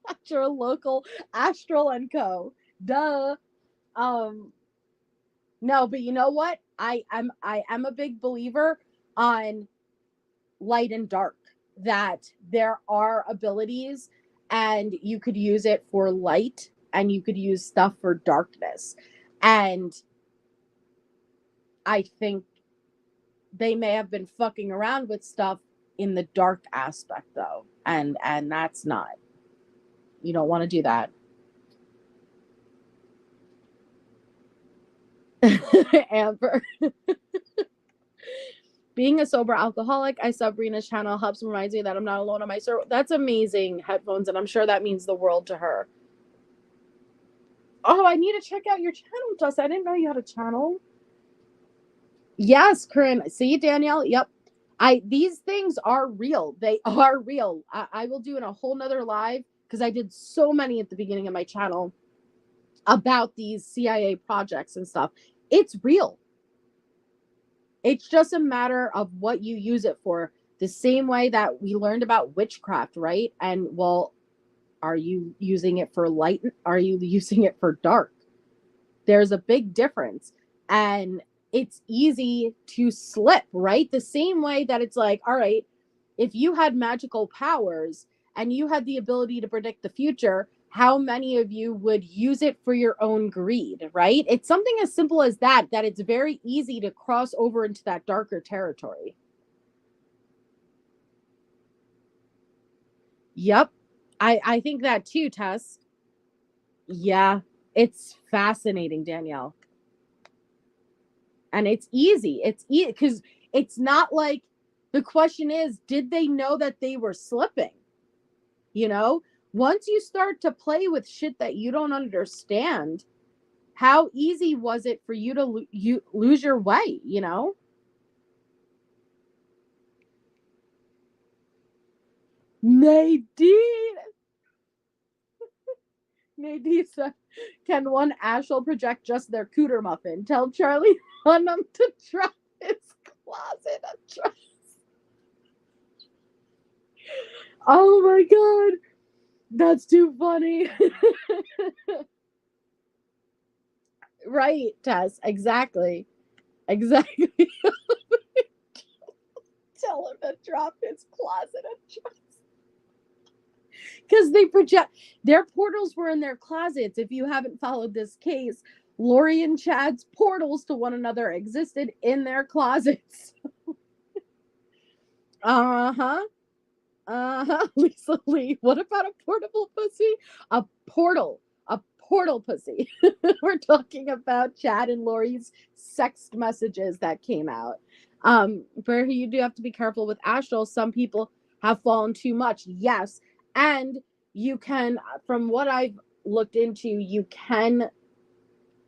At your local Astral and Co. Duh. No, but you know what? I am a big believer on light and dark, that there are abilities and you could use it for light and you could use stuff for darkness. And I think they may have been fucking around with stuff in the dark aspect though. And that's not, you don't want to do that. Amber. Being a sober alcoholic, I sub Rena's channel helps reminds me that I'm not alone on my server. That's amazing, headphones, and I'm sure that means the world to her. Oh, I need to check out your channel, Jess. I didn't know you had a channel. Yes, Corinne. See, Danielle? Yep. These things are real. They are real. I will do in a whole nother live because I did so many at the beginning of my channel about these CIA projects and stuff. It's real. It's just a matter of what you use it for. The same way that we learned about witchcraft, right? And well, are you using it for light? Are you using it for dark? There's a big difference. And it's easy to slip, right? The same way that it's like, all right, if you had magical powers and you had the ability to predict the future, how many of you would use it for your own greed, right? It's something as simple as that it's very easy to cross over into that darker territory. Yep. I think that too, Tess. Yeah, it's fascinating, Danielle. And it's easy. It's easy because it's not like the question is, did they know that they were slipping? You know, once you start to play with shit that you don't understand, how easy was it for you to lose your way, you know? Nadine said, can one Astral project just their cooter muffin? Tell Charlie Hunnam to drop his closet address. Oh my God. That's too funny. Right, Tess. Exactly. Tell him to drop his closet address. Because they project their portals were in their closets. If you haven't followed this case, Lori and Chad's portals to one another existed in their closets. Lisa Lee, what about a portable pussy? A portal pussy. We're talking about Chad and Lori's sext messages that came out. Where you do have to be careful with Astral. Some people have fallen too much. Yes. And you can, from what I've looked into, you can,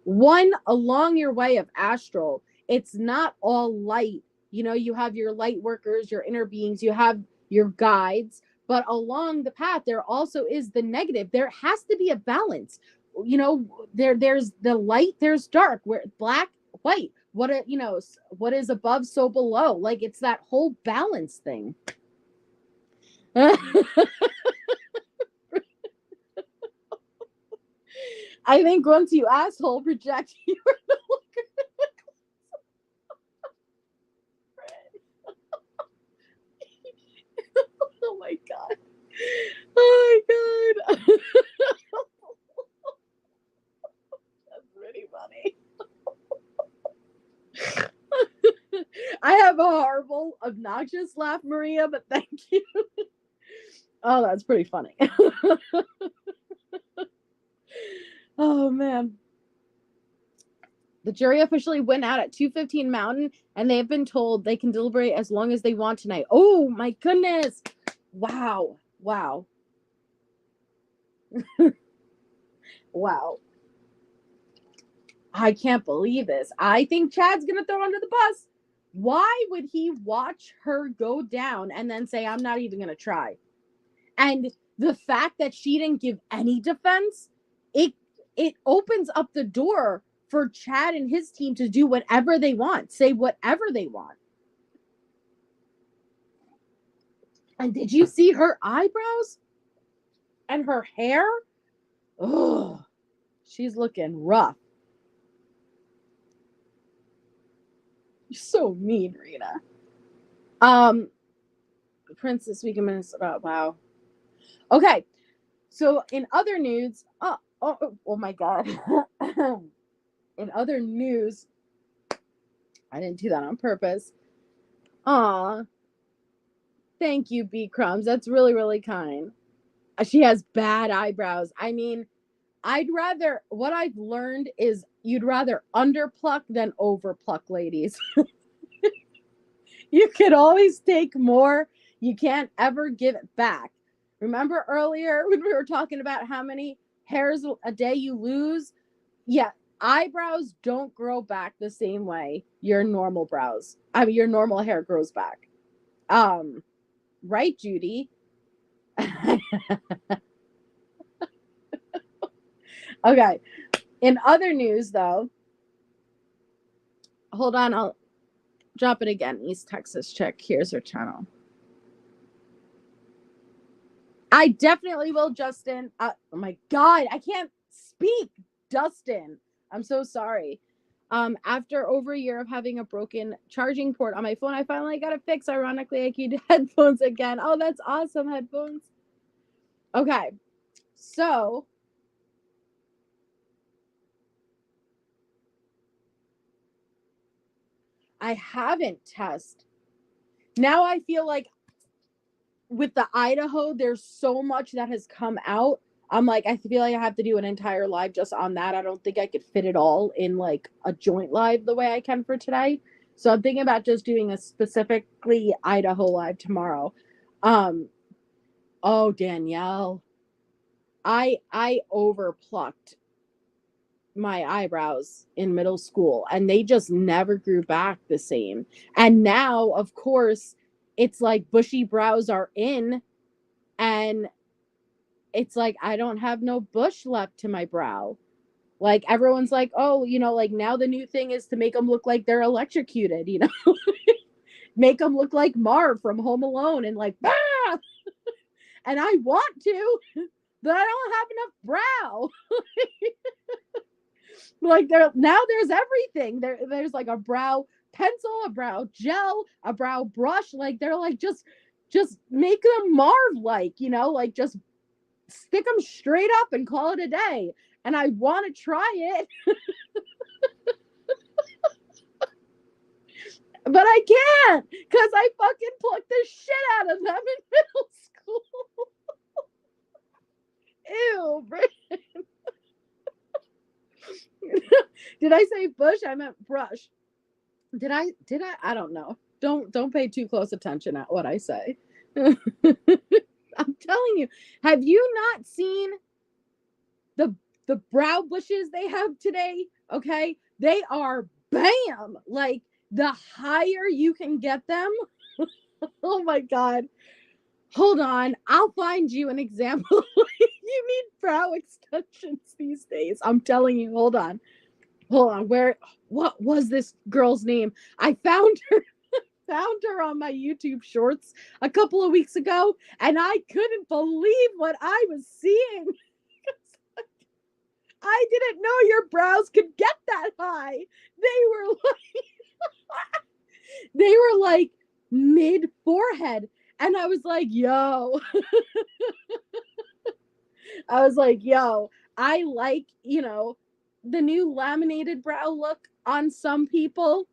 along your way of Astral, it's not all light. You know, you have your light workers, your inner beings, you have your guides, but along the path, there also is the negative. There has to be a balance. You know, there's the light, there's dark, where black, white, what is above, so below. Like, it's that whole balance thing. I think once you asshole project, you are no longer. Oh my God. Oh my God. That's pretty funny. I have a horrible, obnoxious laugh, Maria, but thank you. Oh, that's pretty funny. Oh, man. The jury officially went out at 2:15 Mountain, and they have been told they can deliberate as long as they want tonight. Oh, my goodness. Wow. Wow. Wow. I can't believe this. I think Chad's going to throw under the bus. Why would he watch her go down and then say, I'm not even going to try? And the fact that she didn't give any defense, it opens up the door for Chad and his team to do whatever they want, say whatever they want. And did you see her eyebrows and her hair? Oh, she's looking rough. You're so mean, Rita. Princess Week of Minnesota. Wow. Okay. So in other news, oh my God. In other news, I didn't do that on purpose. Aw. Thank you, B Crumbs. That's really, really kind. She has bad eyebrows. I mean, what I've learned is you'd rather underpluck than overpluck, ladies. You can always take more. You can't ever give it back. Remember earlier when we were talking about how many hairs a day you lose? Yeah, eyebrows don't grow back the same way your normal your normal hair grows back. Right, Judy? Okay. In other news, though, hold on, I'll drop it again. East Texas chick. Here's her channel. I definitely will, Justin. Oh my God, I can't speak, Dustin. I'm so sorry. After over a year of having a broken charging port on my phone, I finally got it fixed. Ironically, I keyed headphones again. Oh, that's awesome, headphones. Okay, so I haven't tested. Now I feel like with the Idaho, there's so much that has come out. I'm like, I feel like I have to do an entire live just on that. I don't think I could fit it all in like a joint live the way I can for today. So I'm thinking about just doing a specifically Idaho live tomorrow. Oh, Danielle, I overplucked my eyebrows in middle school and they just never grew back the same. And now, of course, it's like bushy brows are in, and it's like I don't have no bush left to my brow. Like everyone's like, oh, like now the new thing is to make them look like they're electrocuted, make them look like Marv from Home Alone and like, bah! And I want to, but I don't have enough brow. Like there's everything. There's like a brow pencil, a brow gel, a brow brush. Like they're like just make them Marv like, like just stick them straight up and call it a day. And I want to try it. But I can't because I fucking plucked the shit out of them in middle school. Ew, Brian. Did I say bush? I meant brush. Did I? I don't know. Don't pay too close attention at what I say. I'm telling you. Have you not seen the brow bushes they have today? Okay, they are bam. Like the higher you can get them. Oh my God. Hold on. I'll find you an example. You need brow extensions these days. I'm telling you. Hold on. What was this girl's name? I found her on my YouTube shorts a couple of weeks ago, and I couldn't believe what I was seeing. I didn't know your brows could get that high. They were like mid forehead, and I was like, yo. I like, the new laminated brow look on some people.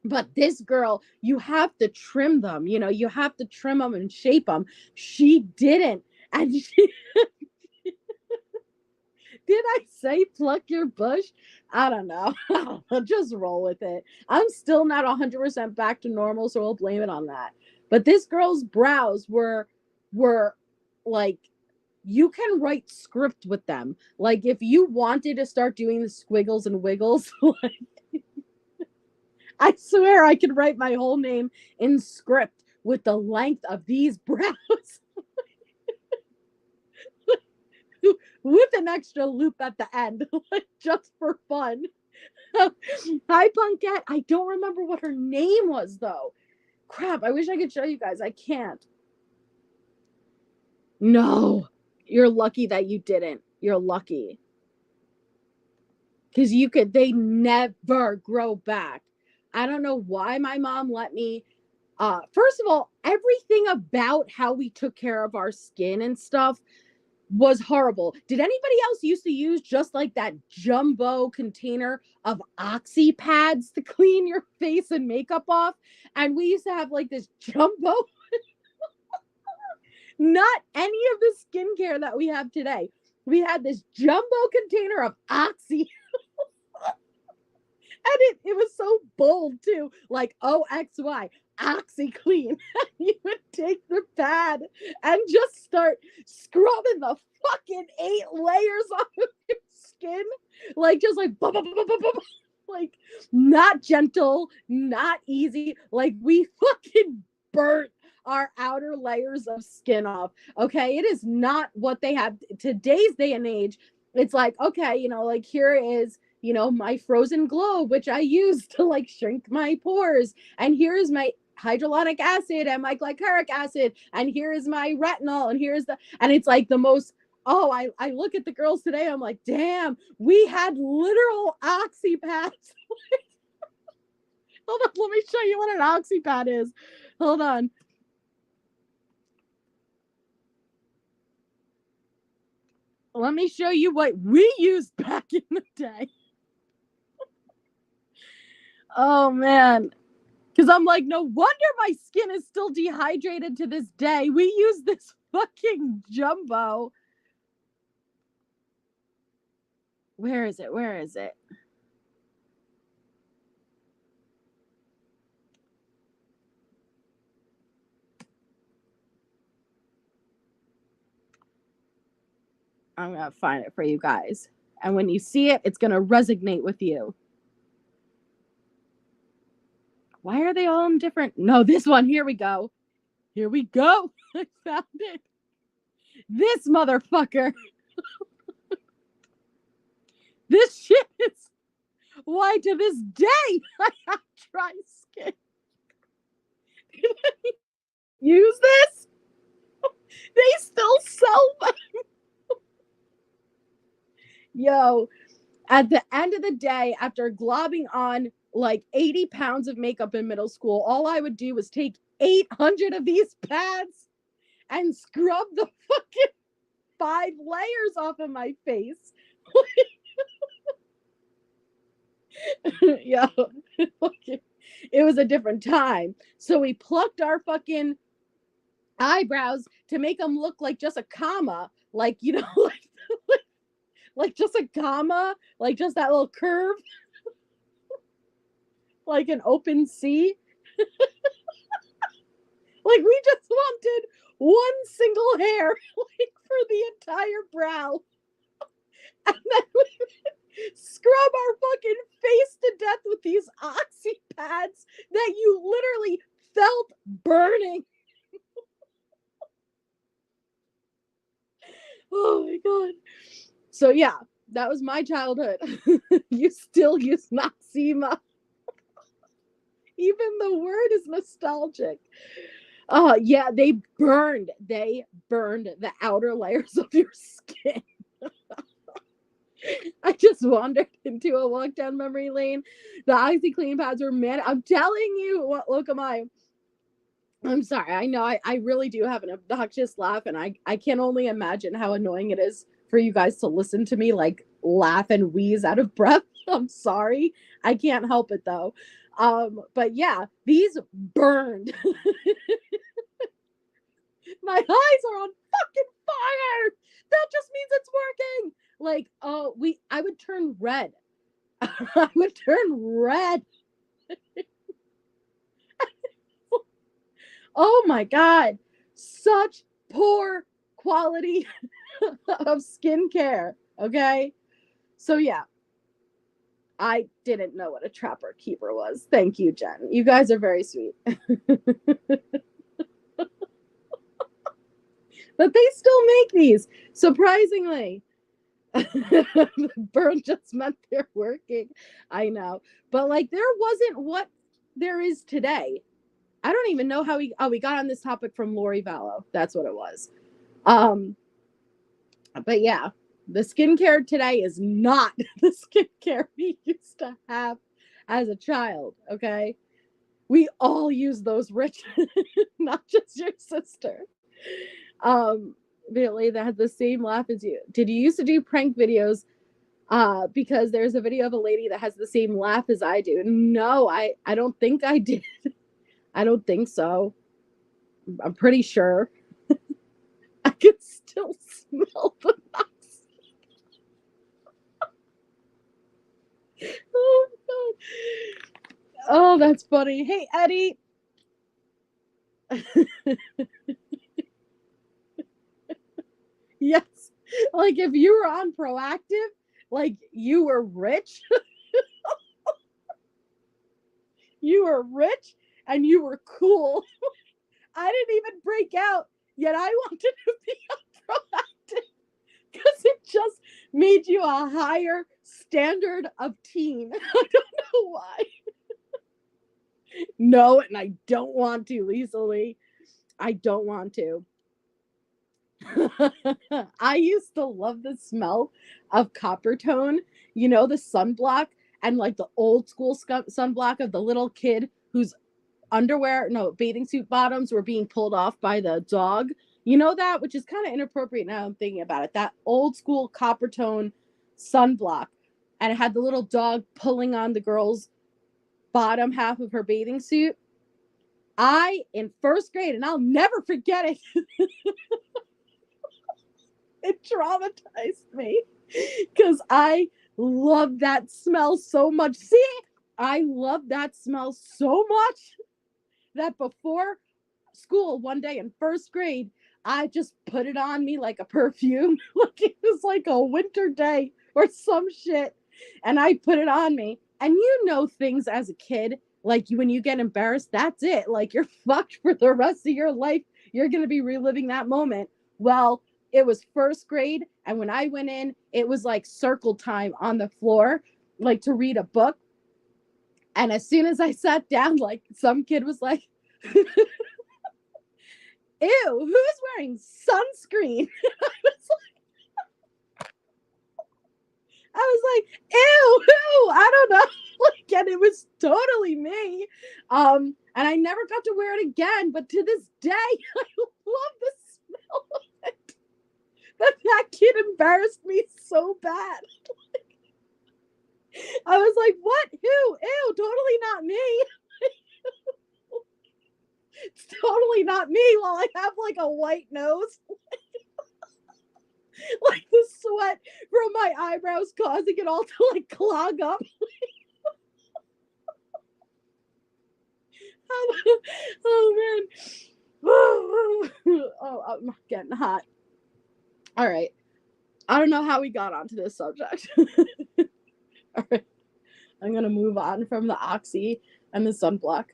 But this girl, you have to trim them, you have to trim them and shape them. She didn't. And she, did I say pluck your bush? I don't know. I'll just roll with it. I'm still not 100% back to normal, so I'll blame it on that. But this girl's brows were like, you can write script with them. Like if you wanted to start doing the squiggles and wiggles, like, I swear I could write my whole name in script with the length of these brows. With an extra loop at the end, like just for fun. Hi, Punkette. I don't remember what her name was, though. Crap, I wish I could show you guys. I can't. No. You're lucky that you didn't. You're lucky. Because they never grow back. I don't know why my mom let me. First of all, everything about how we took care of our skin and stuff was horrible. Did anybody else used to use just like that jumbo container of oxy pads to clean your face and makeup off? And we used to have like this jumbo. Not any of the skincare that we have today. we had this jumbo container of Oxy. And it was so bold too, like OXY, OxyClean. You would take the pad and just start scrubbing the fucking 8 layers off of your skin, like just like like not gentle, not easy. Like we fucking burnt our outer layers of skin off. Okay, it is not what they have today's day and age. It's like, okay, you know, like here is, you know, my frozen globe, which I use to like shrink my pores. And here's my hydrolonic acid and my glyceric acid. And here is my retinol. And here's and it's like the most, I look at the girls today. I'm like, damn, we had literal oxy pads. Hold on, let me show you what an oxy pad is. Hold on. Let me show you what we used back in the day. Oh, man. Because I'm like, no wonder my skin is still dehydrated to this day. We use this fucking jumbo. Where is it? Where is it? I'm going to find it for you guys. And when you see it, it's going to resonate with you. Why are they all in different? No, this one. Here we go. Here we go. I found it. This motherfucker. This shit is why to this day I have dry skin. Use this? They still sell them. Yo, at the end of the day, after globbing on like 80 pounds of makeup in middle school, all I would do was take 800 of these pads and scrub the fucking 5 layers off of my face. Yo, it was a different time. So we plucked our fucking eyebrows to make them look like just a comma, like, you know, like just a comma, like just that little curve, like an open C. Like we just wanted one single hair, like for the entire brow. And then we scrub our fucking face to death with these oxy pads that you literally felt burning. Oh my god. So yeah, that was my childhood. You still use Maxima. Even the word is nostalgic. Yeah, they burned the outer layers of your skin. I just wandered into a walk down memory lane. The OxyClean pads were I'm telling you, what look am I? I'm sorry. I know I really do have an obnoxious laugh, and I can only imagine how annoying it is for you guys to listen to me like laugh and wheeze out of breath. I'm sorry. I can't help it though. But yeah, these burned. My eyes are on fucking fire. That just means it's working. Like, I would turn red. I would turn red. Oh my god. Such poor quality of skincare. Okay. So yeah. I didn't know what a trapper keeper was. Thank you, Jen. You guys are very sweet. But they still make these, surprisingly. Burn just meant they're working. I know. But like there wasn't what there is today. I don't even know how we got on this topic from Lori Vallow. That's what it was. But yeah, the skincare today is not the skincare we used to have as a child, okay? We all use those rich, not just your sister. Billy, that had the same laugh as you. Did you used to do prank videos? Because there's a video of a lady that has the same laugh as I do. No, I don't think I did. I don't think so. I'm pretty sure. I can still smell the nuts. Oh, God. Oh, that's funny. Hey, Eddie. Yes. Like if you were on Proactive, like you were rich. You were rich and you were cool. I didn't even break out, yet I wanted to be on Proactive because it just made you a higher standard of teen. I don't know why. No, and I don't want to, Lisa Lee. I don't want to. I used to love the smell of copper tone, you know, the sunblock and like the old school sunblock of the little kid whose bathing suit bottoms were being pulled off by the dog. You know that, which is kind of inappropriate now I'm thinking about it. That old school copper tone sunblock, and it had the little dog pulling on the girl's bottom half of her bathing suit. In first grade, and I'll never forget it. It traumatized me because I love that smell so much. See, I love that smell so much that before school one day in first grade, I just put it on me like a perfume. Like it was like a winter day or some shit. And I put it on me. And you know things as a kid, like when you get embarrassed, that's it. Like you're fucked for the rest of your life. You're going to be reliving that moment. Well, it was first grade. And when I went in, it was like circle time on the floor, like to read a book. And as soon as I sat down, like some kid was like, ew, who's wearing sunscreen? I was like, ew, who? I don't know. Like, and it was totally me. And I never got to wear it again. But to this day, I love the smell of it. That kid embarrassed me so bad. I was like, what? Who? Ew, totally not me. It's totally not me while I have like a white nose. Like the sweat from my eyebrows causing it all to like clog up. Oh man. Oh, I'm getting hot. All right. I don't know how we got onto this subject. All right. I'm going to move on from the oxy and the sunblock.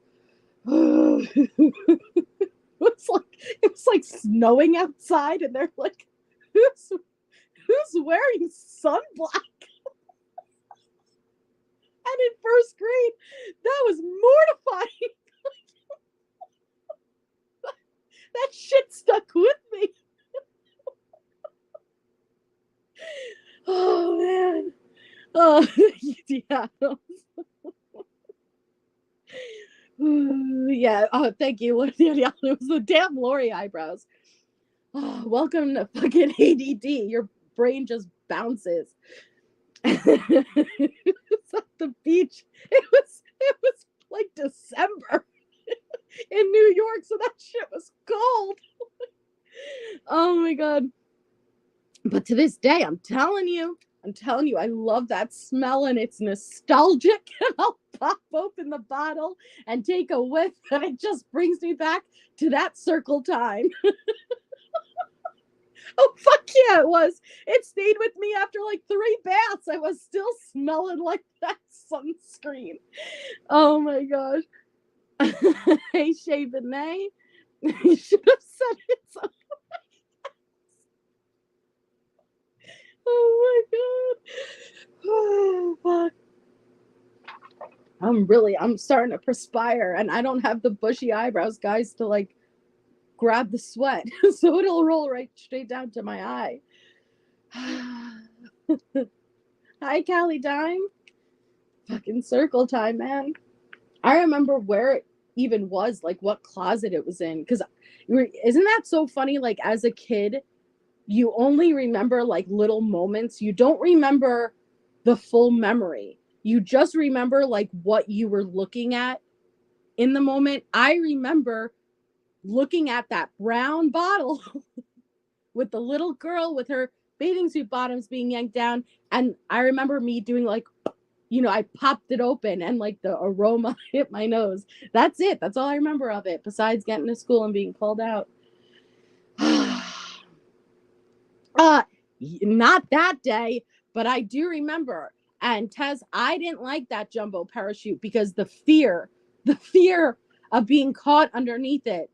It was like snowing outside and they're like, who's wearing sunblock? And in first grade, that was mortifying. That shit stuck with me. Oh man. Oh yeah. Yeah. Oh, thank you. It was the damn Lori eyebrows. Oh, welcome to fucking ADD. Your brain just bounces. It's at the beach. It was like December in New York, so that shit was cold. Oh my god. But to this day, I'm telling you, I love that smell and it's nostalgic. And I'll pop open the bottle and take a whiff, and it just brings me back to that circle time. Oh, fuck yeah, it was. It stayed with me after like 3 baths. I was still smelling like that sunscreen. Oh my gosh. Hey, Shay Benet. You should have said it something. Oh my god. Oh, fuck. I'm starting to perspire, and I don't have the bushy eyebrows, guys, to like grab the sweat. So it'll roll right straight down to my eye. Hi, Callie Dime. Fucking circle time, man. I remember where it even was, like what closet it was in. Because isn't that so funny? Like as a kid, you only remember like little moments. You don't remember the full memory. You just remember like what you were looking at in the moment. I remember looking at that brown bottle with the little girl with her bathing suit bottoms being yanked down. And I remember me doing like I popped it open and like the aroma hit my nose. That's it. That's all I remember of it, besides getting to school and being called out. Not that day, but I do remember. And Tez, I didn't like that jumbo parachute because the fear of being caught underneath it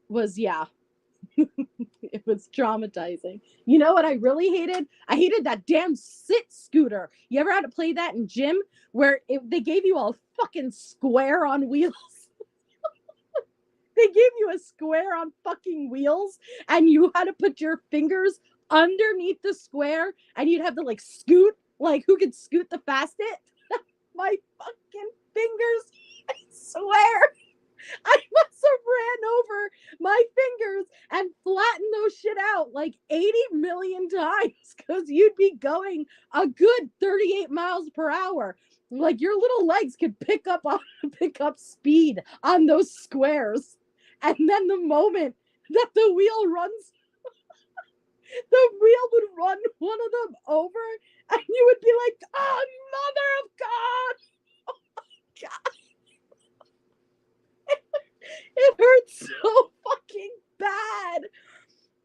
was, it was traumatizing. You know what I really hated? I hated that damn sit scooter. You ever had to play that in gym where they gave you a fucking square on wheels? They gave you a square on fucking wheels and you had to put your fingers underneath the square and you'd have to like scoot, like who could scoot the fastest? My fucking fingers, I swear. I must have ran over my fingers and flattened those shit out like 80 million times because you'd be going a good 38 miles per hour. Like your little legs could pick up speed on those squares. And then the moment that the wheel runs, the wheel would run one of them over and you would be like, oh, mother of God. Oh my God. It hurts so fucking bad.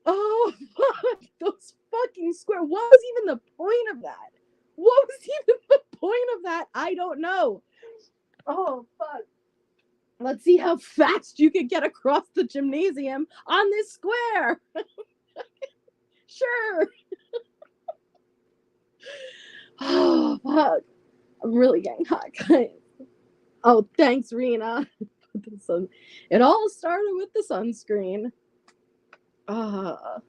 Oh, fuck. Those fucking squares. What was even the point of that? What was even the point of that? I don't know. Oh, fuck. Let's see how fast you can get across the gymnasium on this square. Sure. Oh, fuck. I'm really getting hot, guys. Oh, thanks, Rena. It all started with the sunscreen. I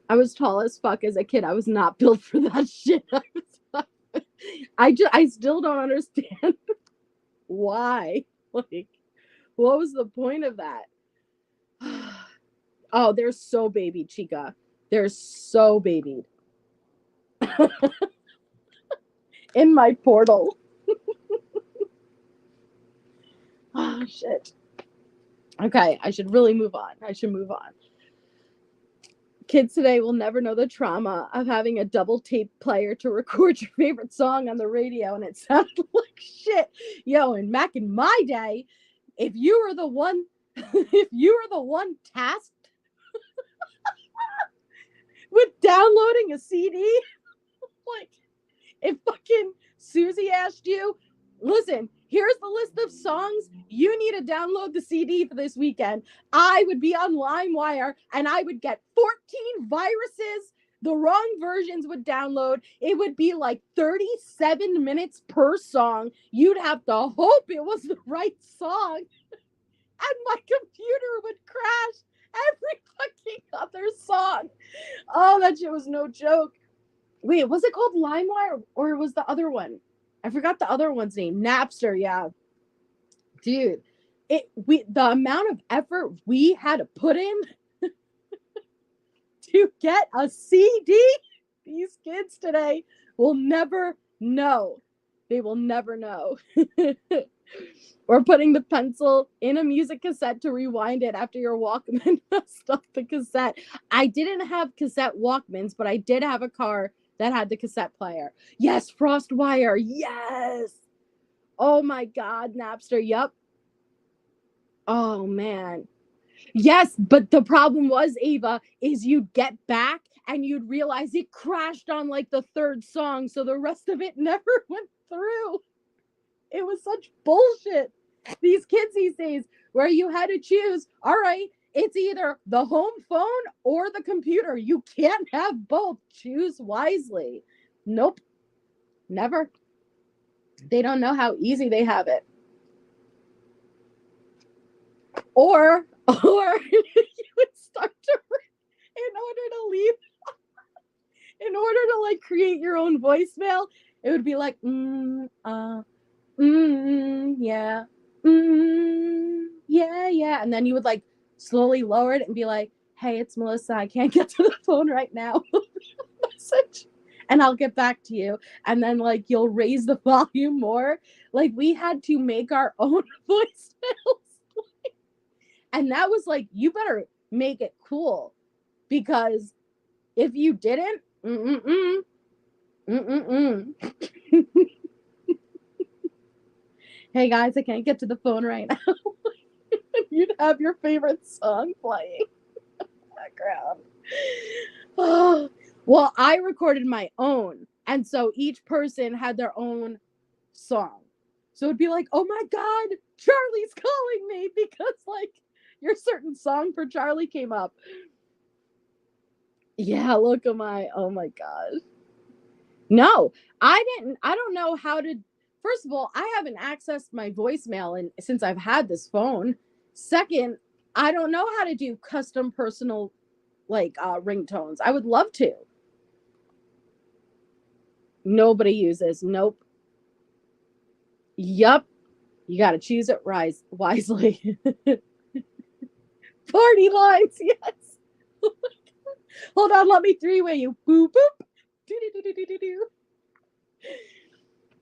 was tall as fuck as a kid. I was not built for that shit. I still don't understand why. Like, what was the point of that? Oh, they're so baby, Chica. They're so babied. In my portal. Oh, shit. Okay, I should really move on. Kids today will never know the trauma of having a double tape player to record your favorite song on the radio and it sounded like shit. Yo, and back in my day, if you were the one tasked with downloading a CD, like if fucking Susie asked you, listen, here's the list of songs you need to download the CD for this weekend, I would be on LimeWire and I would get 14 viruses. The wrong versions would download. It would be like 37 minutes per song. You'd have to hope it was the right song. And my computer would crash every fucking other song. Oh, that shit was no joke. Wait, was it called LimeWire or was the other one? I forgot the other one's name. Napster, yeah. Dude, the amount of effort we had to put in to get a CD, these kids today will never know. They will never know. Or putting the pencil in a music cassette to rewind it after your Walkman messed up the cassette. I didn't have cassette Walkmans, but I did have a car that had the cassette player. Yes, FrostWire. Yes. Oh my God, Napster. Yep. Oh man. Yes, but the problem was, Ava, is you'd get back and you'd realize it crashed on like the third song, so the rest of it never went through. It was such bullshit. These kids these days, where you had to choose, all right, it's either the home phone or the computer. You can't have both. Choose wisely. Nope. Never. They don't know how easy they have it. Or you would start to, in order to like create your own voicemail, it would be like, yeah, yeah. And then you would like slowly lower it and be like, hey, it's Melissa. I can't get to the phone right now. Message. And I'll get back to you. And then like you'll raise the volume more. Like we had to make our own voicemails. And that was like, you better make it cool. Because if you didn't, Hey guys, I can't get to the phone right now. You'd have your favorite song playing in the background. Oh, well, I recorded my own, and so each person had their own song. So it'd be like, oh my God, Charlie's calling me because like your certain song for Charlie came up. Yeah, look at my, oh my God. No, I don't know how to, first of all, I haven't accessed my voicemail since I've had this phone. Second, I don't know how to do custom personal like ringtones. I would love to. Nobody uses. Nope. Yup. You got to choose it wisely. Party lines, yes. Hold on, let me three-way you. Boop, boop. Do-do-do-do-do-do.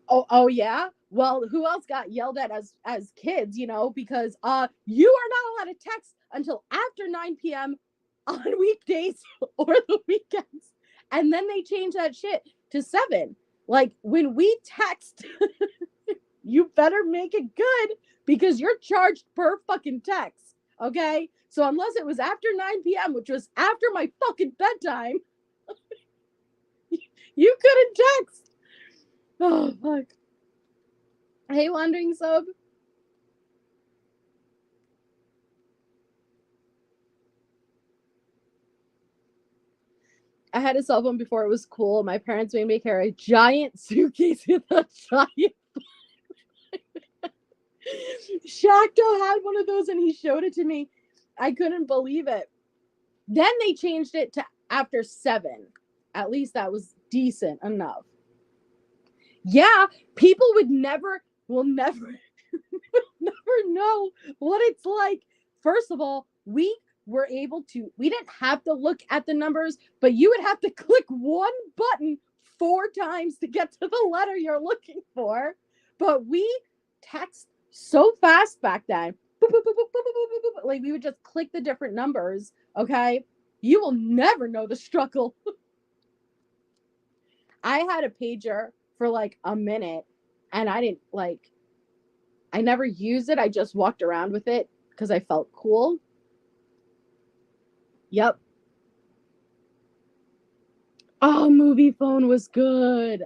Oh yeah? Well, who else got yelled at as kids, you know, because you are not allowed to text until after 9 p.m. on weekdays or the weekends. And then they changed that shit to 7. Like when we text, you better make it good because you're charged per fucking text. Okay? So unless it was after 9 p.m., which was after my fucking bedtime, you couldn't text. Oh, fuck. Hey, Wandering Sub. I had a cell phone before it was cool. My parents made me carry a giant suitcase with a giant. Shakto had one of those and he showed it to me. I couldn't believe it. Then they changed it to after 7. At least that was decent enough. Yeah, people will never never know what it's like. First of all, we didn't have to look at the numbers, but you would have to click one button 4 times to get to the letter you're looking for. But we text so fast back then. Like we would just click the different numbers, okay? You will never know the struggle. I had a pager for like a minute and I never used it. I just walked around with it because I felt cool. Yep. Oh, movie phone was good.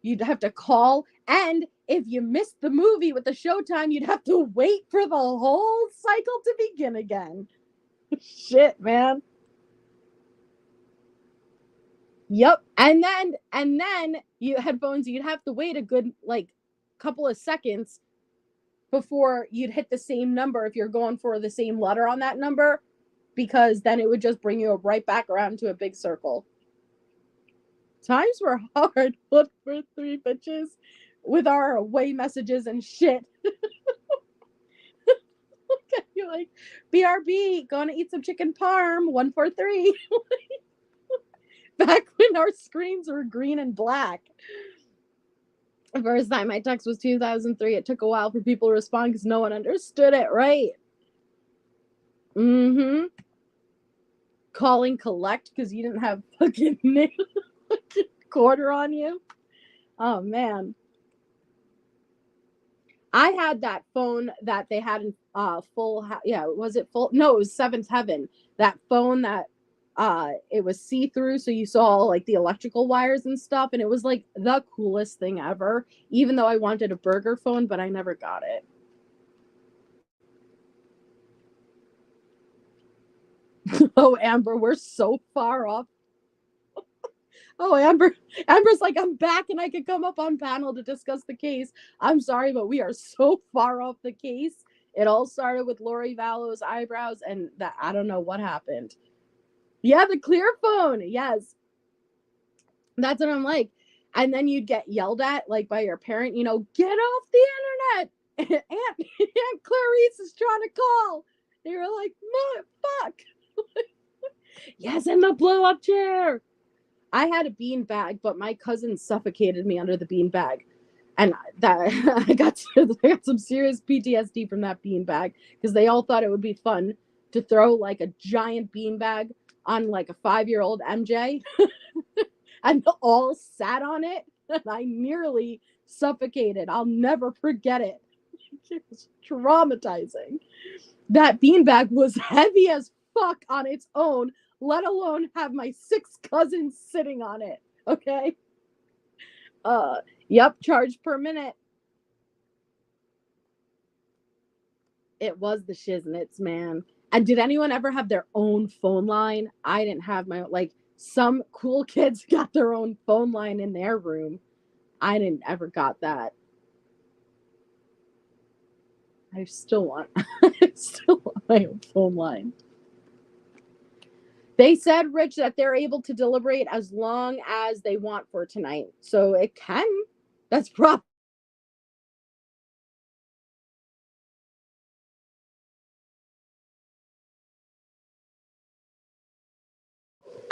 You'd have to call, and if you missed the movie with the showtime, you'd have to wait for the whole cycle to begin again. Shit, man. Yep. And then you headphones, you'd have to wait a good like couple of seconds before you'd hit the same number if you're going for the same letter on that number, because then it would just bring you right back around to a big circle. Times were hard. 1 for 3 bitches with our away messages and shit. You're like, BRB, gonna eat some chicken parm, 1 for 3. Back when our screens were green and black. The first time my text was 2003. It took a while for people to respond because no one understood it, right? Mm-hmm. Calling collect because you didn't have fucking quarter on you. Oh, man. I had that phone that they had in full. Yeah, was it full? No, it was Seventh Heaven. That phone that it was see-through, so you saw like the electrical wires and stuff, and it was like the coolest thing ever. Even though I wanted a burger phone, but I never got it. Oh, Amber, we're so far off. Oh, Amber's like, I'm back and I could come up on panel to discuss the case. I'm sorry, but we are so far off the case. It all started with Lori Vallows' eyebrows, and that I don't know what happened. Yeah, the clear phone. Yes. That's what I'm like. And then you'd get yelled at like by your parent, you know, get off the internet. Aunt Clarice is trying to call. They were like, fuck. Yes, in the blow up chair. I had a bean bag, but my cousin suffocated me under the bean bag. And that I got some serious PTSD from that bean bag because they all thought it would be fun to throw like a giant bean bag on like a 5-year-old MJ and all sat on it. And I nearly suffocated. I'll never forget it. It was traumatizing. That beanbag was heavy as fuck on its own, let alone have my 6 cousins sitting on it. Okay? Yep, charge per minute. It was the shiznits, man. And did anyone ever have their own phone line? I didn't have my own. Like, some cool kids got their own phone line in their room. I didn't ever got that. I still want my own phone line. They said, Rich, that they're able to deliberate as long as they want for tonight. So it can. That's proper.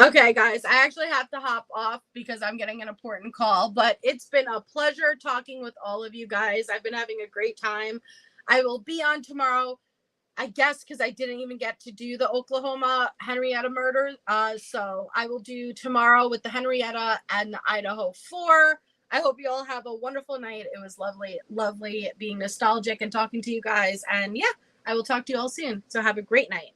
Okay, guys, I actually have to hop off because I'm getting an important call, but it's been a pleasure talking with all of you guys. I've been having a great time. I will be on tomorrow, I guess, because I didn't even get to do the Oklahoma Henryetta murder. So I will do tomorrow with the Henryetta and the Idaho 4. I hope you all have a wonderful night. It was lovely, lovely being nostalgic and talking to you guys. And yeah, I will talk to you all soon. So have a great night.